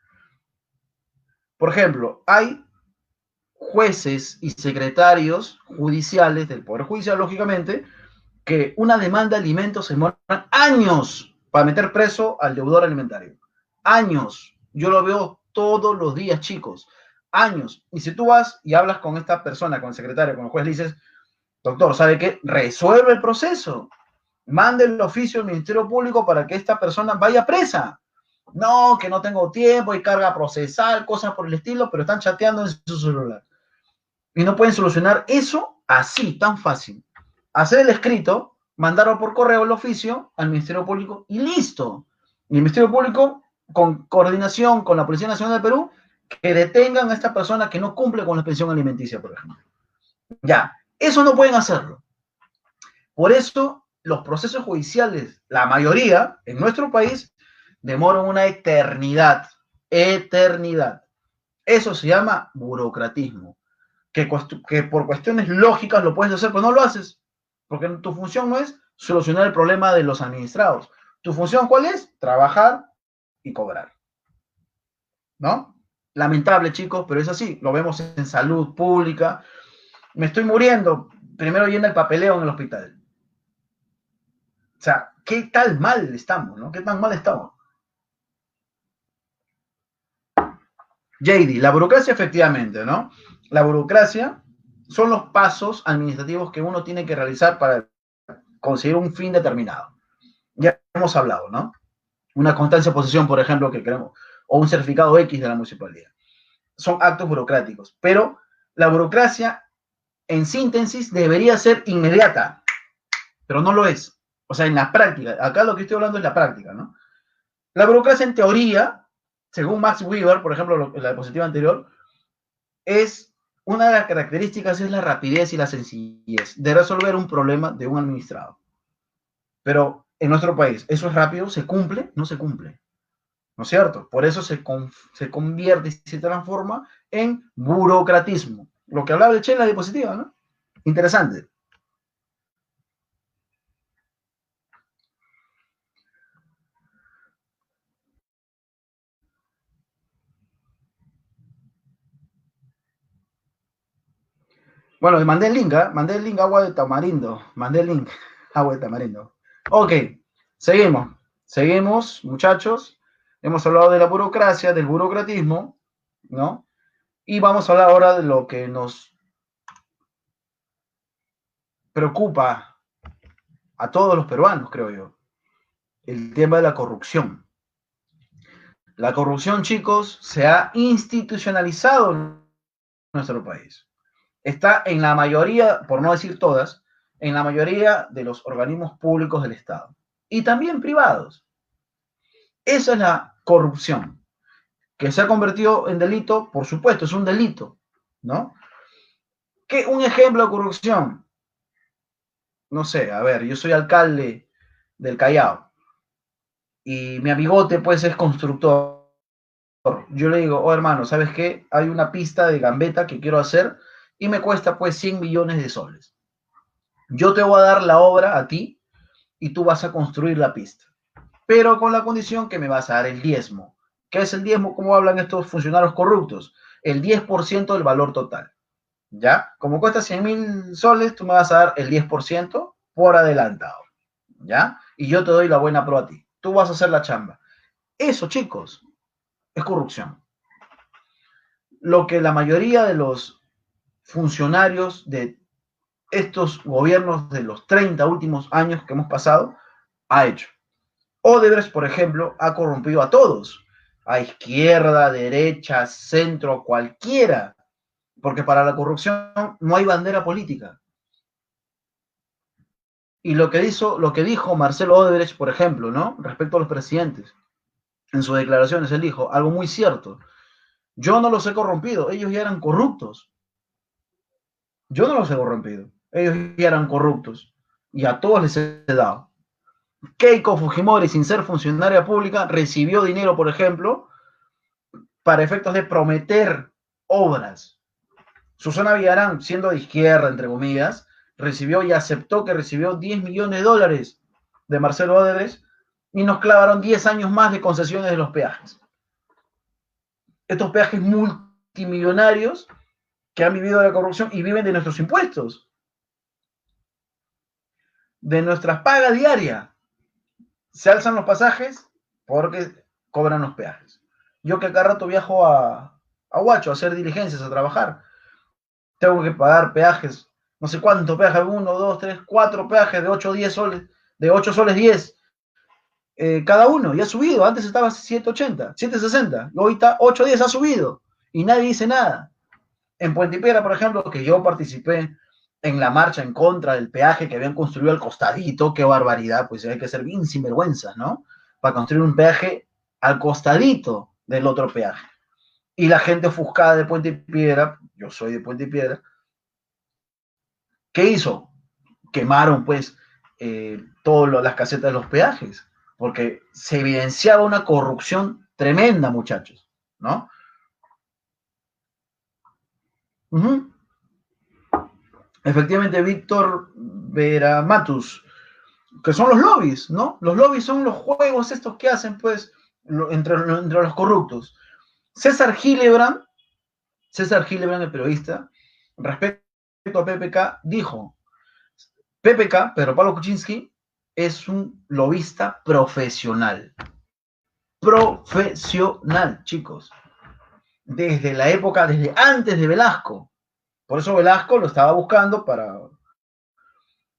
Por ejemplo, hay jueces y secretarios judiciales del Poder Judicial, lógicamente, que una demanda de alimentos se demoran años para meter preso al deudor alimentario. Años. Yo lo veo todos los días, chicos. Años. Y si tú vas y hablas con esta persona, con el secretario, con el juez, le dices, doctor, ¿sabe qué? Resuelve el proceso. Mande el oficio al Ministerio Público para que esta persona vaya presa. No, que no tengo tiempo, hay carga procesal, cosas por el estilo, pero están chateando en su celular. Y no pueden solucionar eso así, tan fácil. Hacer el escrito, mandarlo por correo el oficio al Ministerio Público y listo. Y el Ministerio Público, con coordinación con la Policía Nacional de Perú, que detengan a esta persona que no cumple con la pensión alimenticia, por ejemplo. Ya, eso no pueden hacerlo. Por eso, los procesos judiciales, la mayoría en nuestro país, demoran una eternidad. Eternidad. Eso se llama burocratismo. Que por cuestiones lógicas lo puedes hacer, pero no lo haces. Porque tu función no es solucionar el problema de los administrados. ¿Tu función cuál es? Trabajar y cobrar. ¿No? Lamentable, chicos, pero es así. Lo vemos en salud pública. Me estoy muriendo. Primero llena el papeleo en el hospital. O sea, ¿qué tal mal estamos, no? ¿Qué tan mal estamos? JD, la burocracia efectivamente, ¿no? La burocracia son los pasos administrativos que uno tiene que realizar para conseguir un fin determinado. Ya hemos hablado, ¿no? Una constancia de posesión, por ejemplo, que queremos, o un certificado X de la municipalidad. Son actos burocráticos, pero la burocracia, en síntesis, debería ser inmediata, pero no lo es. O sea, en la práctica, acá lo que estoy hablando es la práctica, ¿no? La burocracia, en teoría, según Max Weber, por ejemplo, la diapositiva anterior, es una de las características es la rapidez y la sencillez de resolver un problema de un administrado. Pero en nuestro país, ¿eso es rápido? ¿Se cumple? No se cumple. ¿No es cierto? Por eso se convierte y se transforma en burocratismo. Lo que hablaba de Che en la diapositiva, ¿no? Interesante. Bueno, mandé el link, ¿eh? Mandé el link, agua de tamarindo. Mandé el link, agua de tamarindo. Ok, seguimos. Seguimos, muchachos. Hemos hablado de la burocracia, del burocratismo, ¿no? Y vamos a hablar ahora de lo que nos preocupa a todos los peruanos, creo yo. El tema de la corrupción. La corrupción, chicos, se ha institucionalizado en nuestro país. Está en la mayoría, por no decir todas, en la mayoría de los organismos públicos del Estado. Y también privados. Esa es la corrupción. Que se ha convertido en delito, por supuesto, es un delito, ¿no? ¿Qué un ejemplo de corrupción? No sé, a ver, yo soy alcalde del Callao y mi amigote, pues, es constructor. Yo le digo, oh hermano, ¿sabes qué? Hay una pista de gambeta que quiero hacer y me cuesta pues 100 millones de soles. Yo te voy a dar la obra a ti y tú vas a construir la pista, pero con la condición que me vas a dar el diezmo. ¿Qué es el diezmo? ¿Cómo hablan estos funcionarios corruptos? El 10% del valor total. ¿Ya? Como cuesta 100.000 soles, tú me vas a dar el 10% por adelantado. ¿Ya? Y yo te doy la buena pro a ti. Tú vas a hacer la chamba. Eso, chicos, es corrupción. Lo que la mayoría de los funcionarios de estos gobiernos de los 30 últimos años que hemos pasado ha hecho. Odebrecht, por ejemplo, ha corrompido a todos, a izquierda, derecha, centro, cualquiera, porque para la corrupción no hay bandera política. Y lo que dijo Marcelo Odebrecht, por ejemplo, ¿no? Respecto a los presidentes, en sus declaraciones, él dijo algo muy cierto. Yo no los he corrompido, ellos ya eran corruptos. Yo no los he corrompido, ellos ya eran corruptos. Y a todos les he dado. Keiko Fujimori, sin ser funcionaria pública, recibió dinero, por ejemplo, para efectos de prometer obras. Susana Villarán, siendo de izquierda, entre comillas, recibió y aceptó que recibió 10 millones de dólares de Marcelo Odebrecht y nos clavaron 10 años más de concesiones de los peajes. Estos peajes multimillonarios que han vivido de la corrupción y viven de nuestros impuestos, de nuestras pagas diarias. Se alzan los pasajes porque cobran los peajes. Yo que cada rato viajo a Huacho a hacer diligencias, a trabajar, tengo que pagar peajes, no sé cuánto peajes, 1, 2, 3, 4 peajes de 8, 10 soles, de 8 soles 10 cada uno, y ha subido. Antes estaba 7.80, 7.60, hoy está 8.10, ha subido y nadie dice nada. En Puente Piedra, por ejemplo, que yo participé en la marcha en contra del peaje que habían construido al costadito, qué barbaridad, pues hay que ser bien sinvergüenza, ¿no? Para construir un peaje al costadito del otro peaje. Y la gente ofuscada de Puente Piedra, yo soy de Puente Piedra, ¿qué hizo? Quemaron, pues, todas las casetas de los peajes, porque se evidenciaba una corrupción tremenda, muchachos, ¿no? Efectivamente, Víctor Veramatus, que son los lobbies, ¿no? Los lobbies son los juegos estos que hacen, pues, entre los corruptos. César Gillibrand, el periodista, respecto a PPK, dijo: PPK, Pedro Pablo Kuczynski, es un lobista profesional. Profesional, chicos. Desde la época, desde antes de Velasco. Por eso Velasco lo estaba buscando para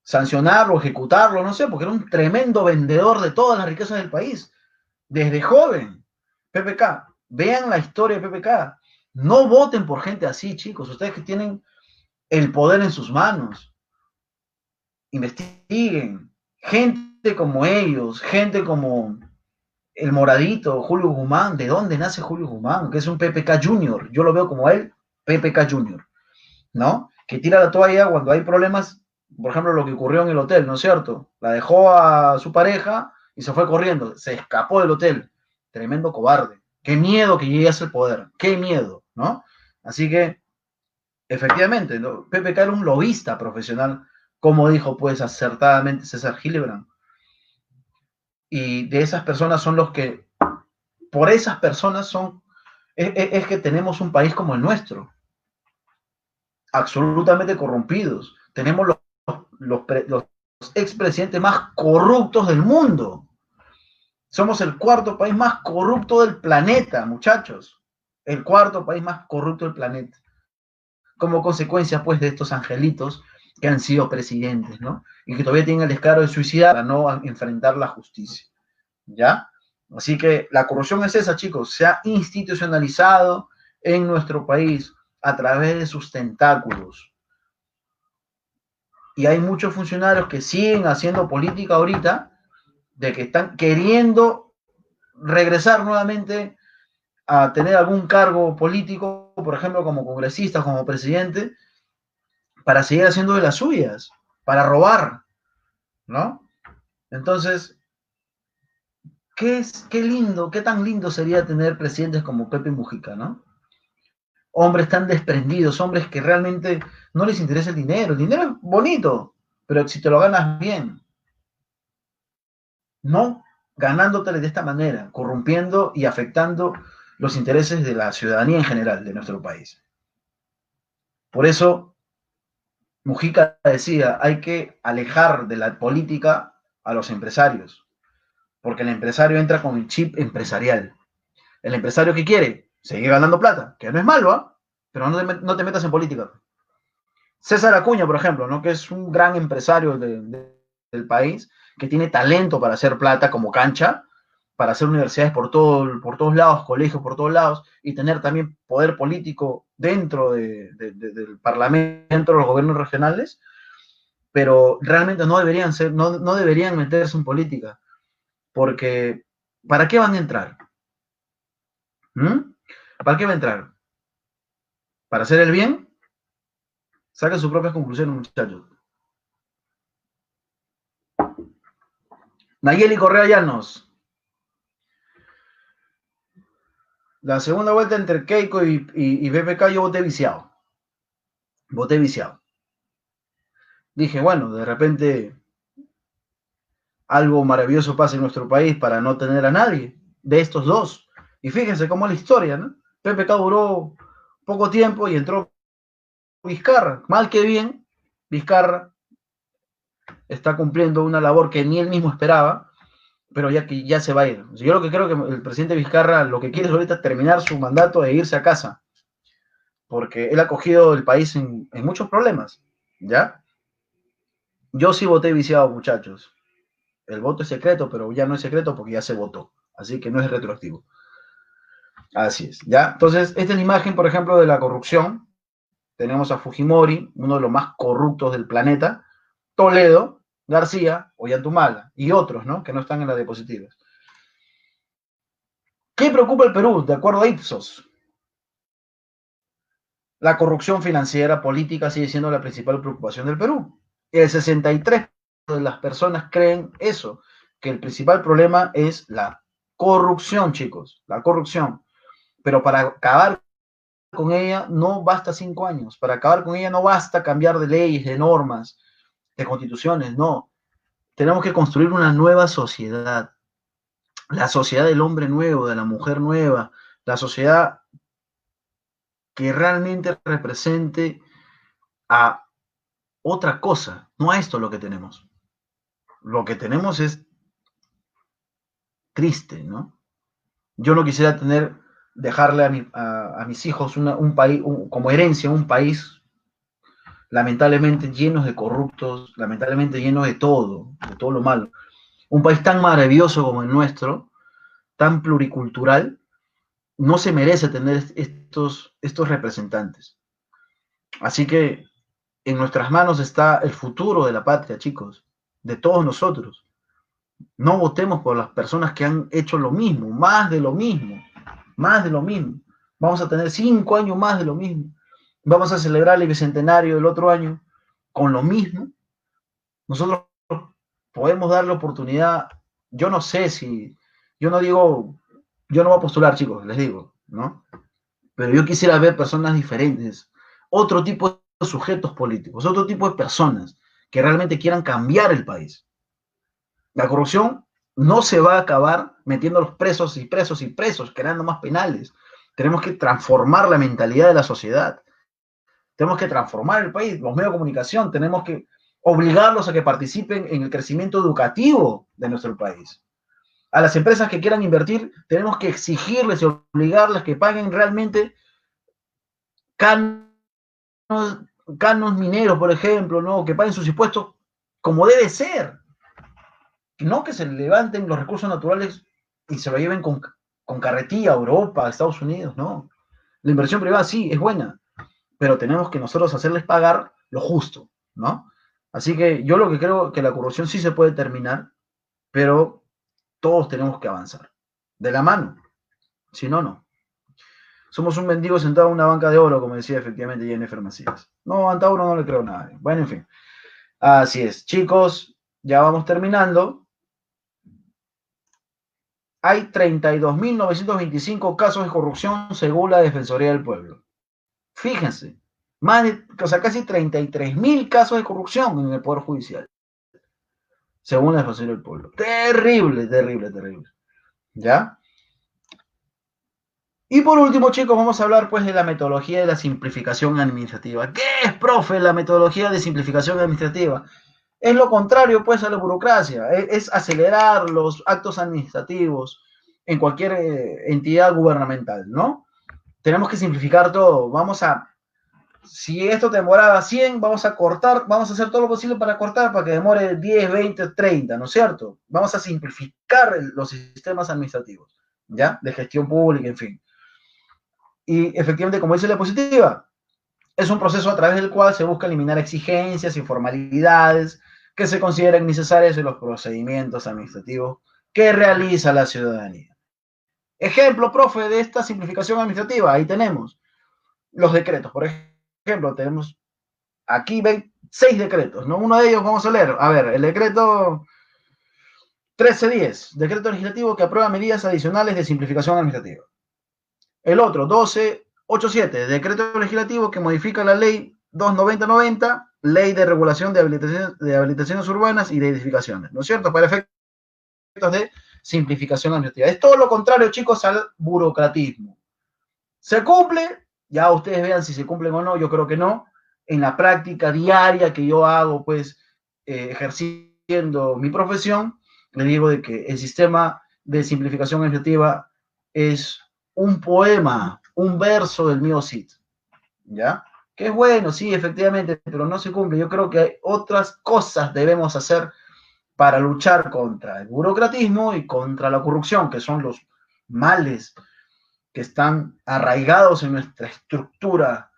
sancionarlo, ejecutarlo, no sé, porque era un tremendo vendedor de todas las riquezas del país. Desde joven. PPK, vean la historia de PPK. No voten por gente así, chicos. Ustedes que tienen el poder en sus manos. Investiguen. Gente como ellos, gente como el Moradito, Julio Guzmán. ¿De dónde nace Julio Guzmán? Que es un PPK Junior. Yo lo veo como él, PPK Junior, ¿no? Que tira la toalla cuando hay problemas, por ejemplo, lo que ocurrió en el hotel, ¿no es cierto? La dejó a su pareja y se fue corriendo, se escapó del hotel. Tremendo cobarde. Qué miedo que llegue a ese poder, qué miedo, ¿no? Así que, efectivamente, ¿no? PPK era un lobista profesional, como dijo pues acertadamente César Gillibrand. Y de esas personas son los que, por esas personas son, es que tenemos un país como el nuestro, absolutamente corrompidos. Tenemos los expresidentes más corruptos del mundo. Somos el cuarto país más corrupto del planeta, muchachos. El cuarto país más corrupto del planeta. Como consecuencia, pues, de estos angelitos que han sido presidentes, ¿no? Y que todavía tienen el descaro de suicidar para no enfrentar la justicia, ¿ya? Así que la corrupción es esa, chicos. Se ha institucionalizado en nuestro país a través de sus tentáculos. Y hay muchos funcionarios que siguen haciendo política ahorita, de que están queriendo regresar nuevamente a tener algún cargo político, por ejemplo, como congresista, como presidente, para seguir haciendo de las suyas, para robar, ¿no? Entonces, qué lindo, qué tan lindo sería tener presidentes como Pepe Mujica, ¿no? Hombres tan desprendidos, hombres que realmente no les interesa el dinero. El dinero es bonito, pero si te lo ganas bien, no ganándotele de esta manera, corrompiendo y afectando los intereses de la ciudadanía en general de nuestro país. Por eso, Mujica decía, hay que alejar de la política a los empresarios, porque el empresario entra con el chip empresarial. El empresario que quiere seguir ganando plata, que no es malo, ¿eh? Pero no te metas en política. César Acuña, por ejemplo, ¿no? Que es un gran empresario del país, que tiene talento para hacer plata como cancha, para hacer universidades por todos lados, colegios por todos lados, y tener también poder político dentro del Parlamento, de los gobiernos regionales, pero realmente no deberían ser, no deberían meterse en política, porque ¿para qué van a entrar? ¿Mm? ¿Para qué va a entrar? ¿Para hacer el bien? Saquen sus propias conclusiones, muchachos. Nayeli Correa Llanos. La segunda vuelta entre Keiko y PPK yo voté viciado. Voté viciado. Dije, bueno, de repente algo maravilloso pasa en nuestro país para no tener a nadie de estos dos. Y fíjense cómo es la historia, ¿no? PPK duró poco tiempo y entró Vizcarra. Mal que bien, Vizcarra está cumpliendo una labor que ni él mismo esperaba, pero ya que ya se va a ir. Yo lo que creo que el presidente Vizcarra lo que quiere es ahorita terminar su mandato e irse a casa, porque él ha cogido el país en muchos problemas, ¿ya? Yo sí voté viciado, muchachos. El voto es secreto, pero ya no es secreto porque ya se votó, así que no es retroactivo. Así es, ¿ya? Entonces, esta es la imagen, por ejemplo, de la corrupción. Tenemos a Fujimori, uno de los más corruptos del planeta, Toledo, García, Ollantumala y otros, ¿no? Que no están en las diapositivas. ¿Qué preocupa el Perú? De acuerdo a Ipsos, la corrupción financiera política sigue siendo la principal preocupación del Perú. El 63% de las personas creen eso, que el principal problema es la corrupción, chicos, la corrupción. Pero para acabar con ella no basta 5 años, para acabar con ella no basta cambiar de leyes, de normas, de constituciones, no. Tenemos que construir una nueva sociedad, la sociedad del hombre nuevo, de la mujer nueva, la sociedad que realmente represente a otra cosa, no a esto lo que tenemos. Lo que tenemos es triste, ¿no? Yo no quisiera dejarle a mis hijos un país, como herencia, un país lamentablemente llenos de corruptos, lamentablemente llenos de todo lo malo. Un país tan maravilloso como el nuestro, tan pluricultural, no se merece tener estos representantes. Así que en nuestras manos está el futuro de la patria, chicos, de todos nosotros. No votemos por las personas que han hecho lo mismo, más de lo mismo, más de lo mismo. Vamos a tener 5 años más de lo mismo. Vamos a celebrar el bicentenario del otro año con lo mismo. Nosotros podemos dar la oportunidad. Yo no sé si, yo no digo, yo no voy a postular, chicos, les digo, ¿no? Pero yo quisiera ver personas diferentes, otro tipo de sujetos políticos, otro tipo de personas que realmente quieran cambiar el país. La corrupción no se va a acabar metiendo a los presos y presos y presos, creando más penales. Tenemos que transformar la mentalidad de la sociedad. Tenemos que transformar el país, los medios de comunicación, tenemos que obligarlos a que participen en el crecimiento educativo de nuestro país. A las empresas que quieran invertir, tenemos que exigirles y obligarles que paguen realmente canos, canos mineros, por ejemplo, ¿no? Que paguen sus impuestos como debe ser. No que se levanten los recursos naturales y se lo lleven con carretilla a Europa, a Estados Unidos, no. La inversión privada sí, es buena, pero tenemos que nosotros hacerles pagar lo justo, ¿no? Así que yo lo que creo que la corrupción sí se puede terminar, pero todos tenemos que avanzar. De la mano. Si no, no. Somos un mendigo sentado en una banca de oro, como decía efectivamente Jennifer Macías. No, a Antauro no le creo nada. Bueno, en fin. Así es. Chicos, ya vamos terminando. Hay 32.925 casos de corrupción según la Defensoría del Pueblo. Fíjense, casi 33.000 casos de corrupción en el Poder Judicial, según la Defensoría del Pueblo. Terrible, terrible, terrible. ¿Ya? Y por último, chicos, vamos a hablar pues de la metodología de la simplificación administrativa. ¿Qué es, profe, la metodología de simplificación administrativa? Es lo contrario pues a la burocracia, es acelerar los actos administrativos en cualquier entidad gubernamental, ¿no? Tenemos que simplificar todo. Si esto demoraba 100, vamos a cortar, vamos a hacer todo lo posible para cortar, para que demore 10, 20, 30, ¿no es cierto? Vamos a simplificar los sistemas administrativos, ¿ya? De gestión pública, en fin. Y efectivamente, como dice la diapositiva, es un proceso a través del cual se busca eliminar exigencias y formalidades que se consideren necesarias en los procedimientos administrativos que realiza la ciudadanía. Ejemplo, profe, de esta simplificación administrativa, ahí tenemos los decretos. Por ejemplo, tenemos aquí 6 decretos, ¿no? Uno de ellos vamos a leer. A ver, el decreto 1310, decreto legislativo que aprueba medidas adicionales de simplificación administrativa. El otro, 1287, decreto legislativo que modifica la ley 29090, Ley de Regulación de Habilitaciones Urbanas y de Edificaciones, ¿no es cierto? Para efectos de simplificación administrativa. Es todo lo contrario, chicos, al burocratismo. ¿Se cumple? Ya ustedes vean si se cumplen o no, yo creo que no. En la práctica diaria que yo hago, pues, ejerciendo mi profesión, le digo de que el sistema de simplificación administrativa es un poema, un verso del mío Cid, ¿ya? Que es bueno, sí, efectivamente, pero no se cumple. Yo creo que hay otras cosas debemos hacer para luchar contra el burocratismo y contra la corrupción, que son los males que están arraigados en nuestra estructura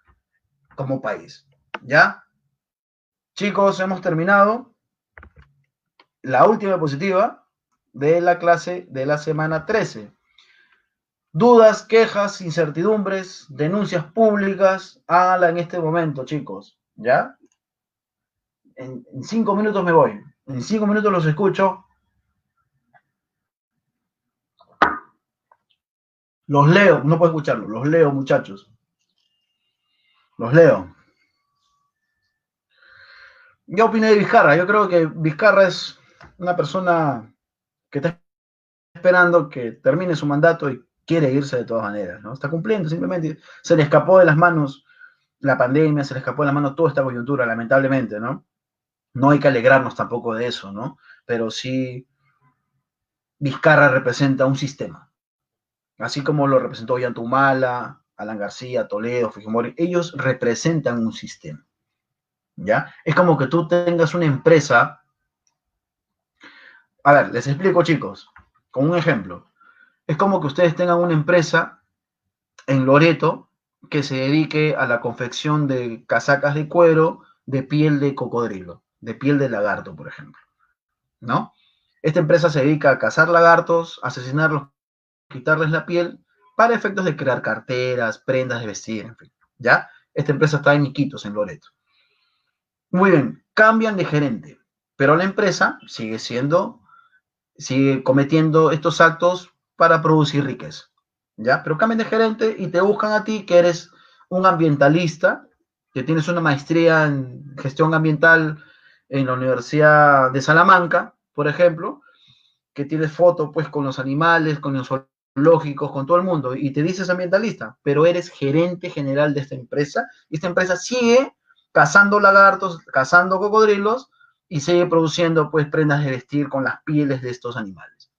como país. ¿Ya? Chicos, hemos terminado la última diapositiva de la clase de la semana 13. Dudas, quejas, incertidumbres, denuncias públicas, háganla en este momento, chicos. ¿Ya? En 5 minutos me voy. En 5 minutos los escucho. Los leo, no puedo escucharlo, los leo, muchachos. Los leo. Yo opiné de Vizcarra. Yo creo que Vizcarra es una persona que está esperando que termine su mandato y quiere irse de todas maneras, ¿no? Está cumpliendo, simplemente se le escapó de las manos la pandemia, se le escapó de las manos toda esta coyuntura, lamentablemente, ¿no? No hay que alegrarnos tampoco de eso, ¿no? Pero sí, Vizcarra representa un sistema, así como lo representó Ollantumala, Alan García, Toledo, Fujimori, ellos representan un sistema, ¿ya? Es como que tú tengas una empresa. A ver, les explico, chicos, con un ejemplo. Es como que ustedes tengan una empresa en Loreto que se dedique a la confección de casacas de cuero de piel de cocodrilo, de piel de lagarto, por ejemplo, ¿no? Esta empresa se dedica a cazar lagartos, asesinarlos, quitarles la piel, para efectos de crear carteras, prendas de vestir, en fin, ¿ya? Esta empresa está en Iquitos, en Loreto. Muy bien, cambian de gerente, pero la empresa sigue cometiendo estos actos para producir riqueza, ¿ya? Pero cambian de gerente y te buscan a ti, que eres un ambientalista, que tienes una maestría en gestión ambiental en la Universidad de Salamanca, por ejemplo, que tienes fotos pues con los animales, con los zoológicos, con todo el mundo, y te dices ambientalista, pero eres gerente general de esta empresa, y esta empresa sigue cazando lagartos, cazando cocodrilos, y sigue produciendo pues prendas de vestir con las pieles de estos animales.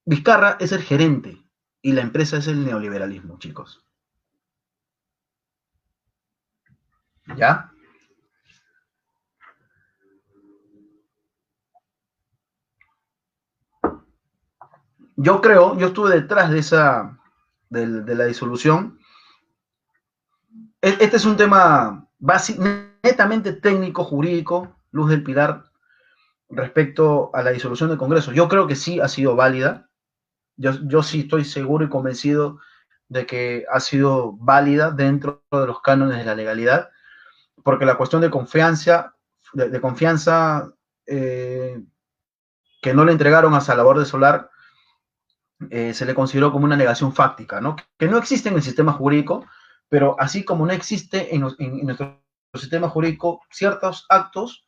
Vizcarra es el gerente y la empresa es el neoliberalismo, chicos. ¿Ya? Yo estuve detrás de la disolución. Este es un tema netamente técnico, jurídico, Luz del Pilar, respecto a la disolución del Congreso. Yo creo que sí ha sido válida. Yo sí estoy seguro y convencido de que ha sido válida dentro de los cánones de la legalidad, porque la cuestión de confianza, que no le entregaron a Salvador de Solar, se le consideró como una negación fáctica, ¿no? Que no existe en el sistema jurídico, pero así como no existe en nuestro sistema jurídico ciertos actos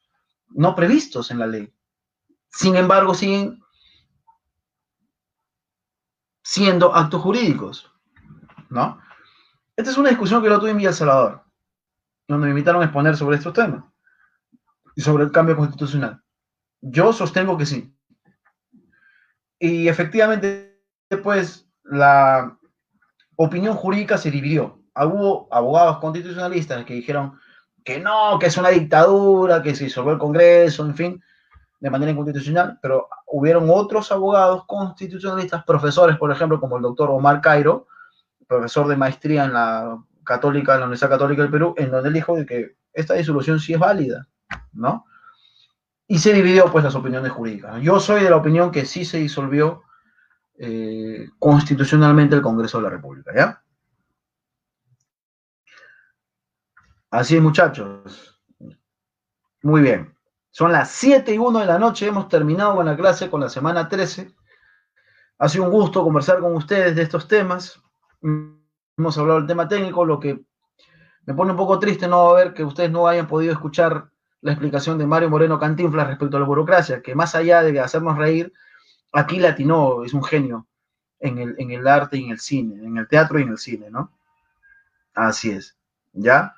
no previstos en la ley. Sin embargo, siguen siendo actos jurídicos, ¿no? Esta es una discusión que lo tuve en Villa El Salvador, donde me invitaron a exponer sobre estos temas y sobre el cambio constitucional. Yo sostengo que sí. Y efectivamente, pues, la opinión jurídica se dividió. Hubo abogados constitucionalistas que dijeron que no, que es una dictadura, que se disolvió el Congreso, en fin, de manera inconstitucional, pero hubieron otros abogados constitucionalistas, profesores, por ejemplo, como el doctor Omar Cairo, profesor de maestría en la Católica, en la Universidad Católica del Perú, en donde él dijo de que esta disolución sí es válida, ¿no? Y se dividió, pues, las opiniones jurídicas. Yo soy de la opinión que sí se disolvió constitucionalmente el Congreso de la República, ¿ya? Así es, muchachos. Muy bien. Son las 7:01 de la noche, hemos terminado con la clase, con la semana 13. Ha sido un gusto conversar con ustedes de estos temas. hemos hablado del tema técnico, lo que me pone un poco triste no ver que ustedes no hayan podido escuchar la explicación de Mario Moreno Cantinflas respecto a la burocracia, que más allá de hacernos reír, aquí latinó, es un genio en el arte y en el cine, en el teatro y en el cine, ¿no? Así es, ¿ya?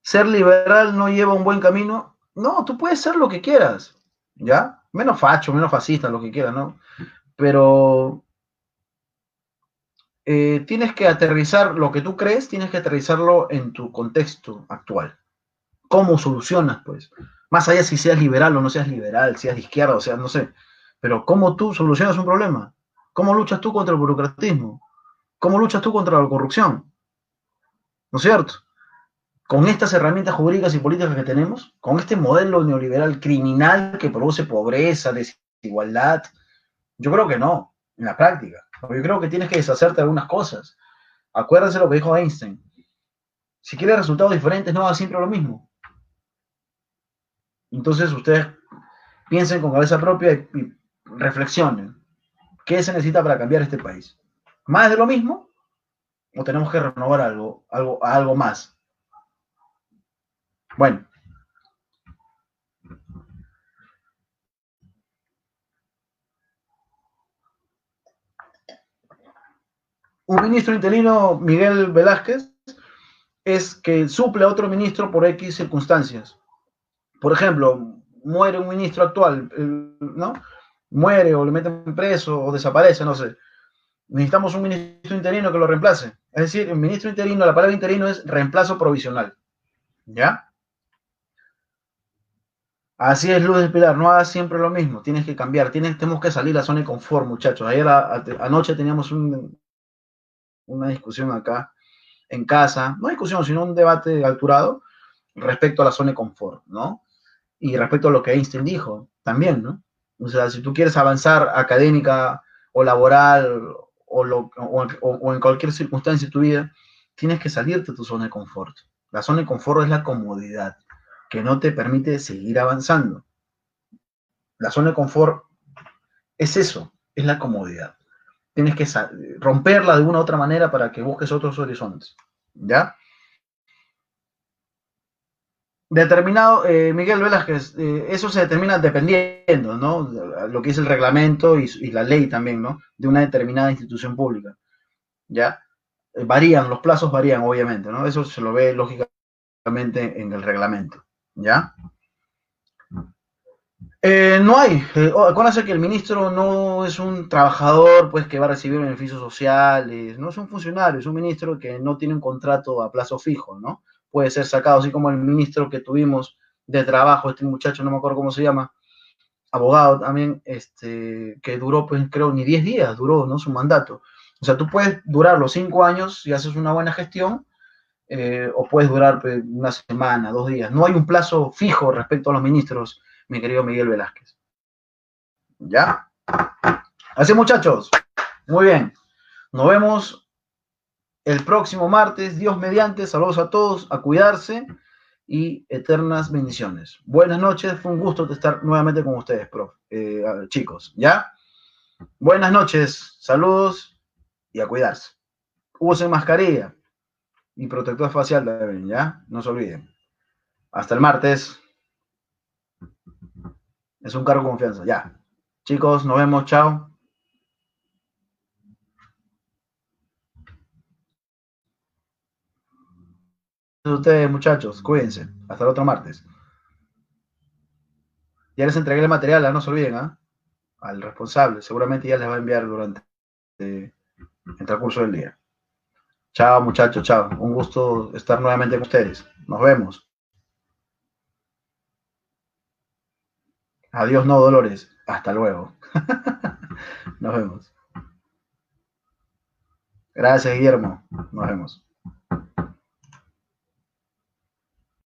Ser liberal no lleva un buen camino. No, tú puedes ser lo que quieras, ¿ya? Menos facho, menos fascista, lo que quieras, ¿no? Pero tienes que aterrizar lo que tú crees, tienes que aterrizarlo en tu contexto actual. ¿Cómo solucionas, pues? Más allá si seas liberal o no seas liberal, seas de izquierda o seas, no sé, pero ¿cómo tú solucionas un problema? ¿Cómo luchas tú contra el burocratismo? ¿Cómo luchas tú contra la corrupción? ¿No es cierto? Con estas herramientas jurídicas y políticas que tenemos, con este modelo neoliberal criminal que produce pobreza, desigualdad, yo creo que no, en la práctica. Yo creo que tienes que deshacerte de algunas cosas. Acuérdense lo que dijo Einstein. Si quieres resultados diferentes, no hagas siempre lo mismo. Entonces ustedes piensen con cabeza propia y reflexionen. ¿Qué se necesita para cambiar este país? ¿Más de lo mismo? ¿O tenemos que renovar algo más? Bueno, un ministro interino, Miguel Velázquez, es que suple a otro ministro por X circunstancias. Por ejemplo, muere un ministro actual, ¿no? Muere o le meten preso o desaparece, no sé. Necesitamos un ministro interino que lo reemplace. Es decir, el ministro interino, la palabra interino es reemplazo provisional. ¿Ya? Así es, Luz de Pilar, no hagas siempre lo mismo, tienes que cambiar, tenemos que salir a la zona de confort, muchachos. Ayer anoche teníamos una discusión acá en casa, no discusión, sino un debate alturado respecto a la zona de confort, ¿no? Y respecto a lo que Einstein dijo, también, ¿no? O sea, si tú quieres avanzar académica o laboral o en cualquier circunstancia de tu vida, tienes que salirte de tu zona de confort. La zona de confort es la comodidad, que no te permite seguir avanzando. La zona de confort es eso, es la comodidad. Tienes que romperla de una u otra manera para que busques otros horizontes. ¿Ya? Determinado, Miguel Velázquez, eso se determina dependiendo, ¿no? Lo que es el reglamento y la ley también, ¿no? De una determinada institución pública, ¿ya? Varían, los plazos varían, obviamente, ¿no? Eso se lo ve lógicamente en el reglamento, ¿ya? No hay. Acuérdense que el ministro no es un trabajador pues, que va a recibir beneficios sociales, no es un funcionario, es un ministro que no tiene un contrato a plazo fijo, ¿no? Puede ser sacado, así como el ministro que tuvimos de trabajo, este muchacho, no me acuerdo cómo se llama, abogado también, que duró, pues creo, ni 10 días duró, ¿no? Su mandato. O sea, tú puedes durar los 5 años si haces una buena gestión, o puedes durar pues, una semana, 2 días. No hay un plazo fijo respecto a los ministros, mi querido Miguel Velázquez. ¿Ya? Así, muchachos. Muy bien. Nos vemos el próximo martes. Dios mediante. Saludos a todos. A cuidarse. Y eternas bendiciones. Buenas noches. Fue un gusto estar nuevamente con ustedes, chicos. ¿Ya? Buenas noches. Saludos y a cuidarse. Usen mascarilla y protector facial también, ¿ya? No se olviden. Hasta el martes. Es un cargo de confianza. Ya. Chicos, nos vemos. Chao. Ustedes, muchachos, cuídense. Hasta el otro martes. Ya les entregué el material, no se olviden, ¿ah? Al responsable. Seguramente ya les va a enviar durante el transcurso del día. Chao, muchachos, chao. Un gusto estar nuevamente con ustedes. Nos vemos. Adiós, no, Dolores. Hasta luego. Nos vemos. Gracias, Guillermo. Nos vemos.